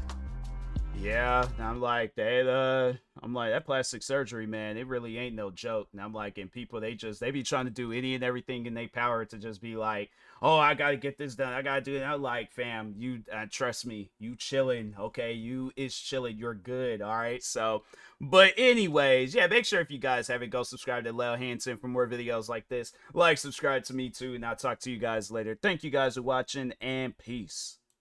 Yeah, I'm like, that plastic surgery, man, it really ain't no joke. And I'm like, and people, they be trying to do any and everything in their power to just be like, oh, I gotta get this done, I gotta do it. And I'm like, fam, you trust me, you chilling, okay? You is chilling, you're good, all right? So, but anyways, yeah, make sure if you guys haven't, go subscribe to Lel Hansen for more videos like this. Like, subscribe to me too, and I'll talk to you guys later. Thank you guys for watching, and peace.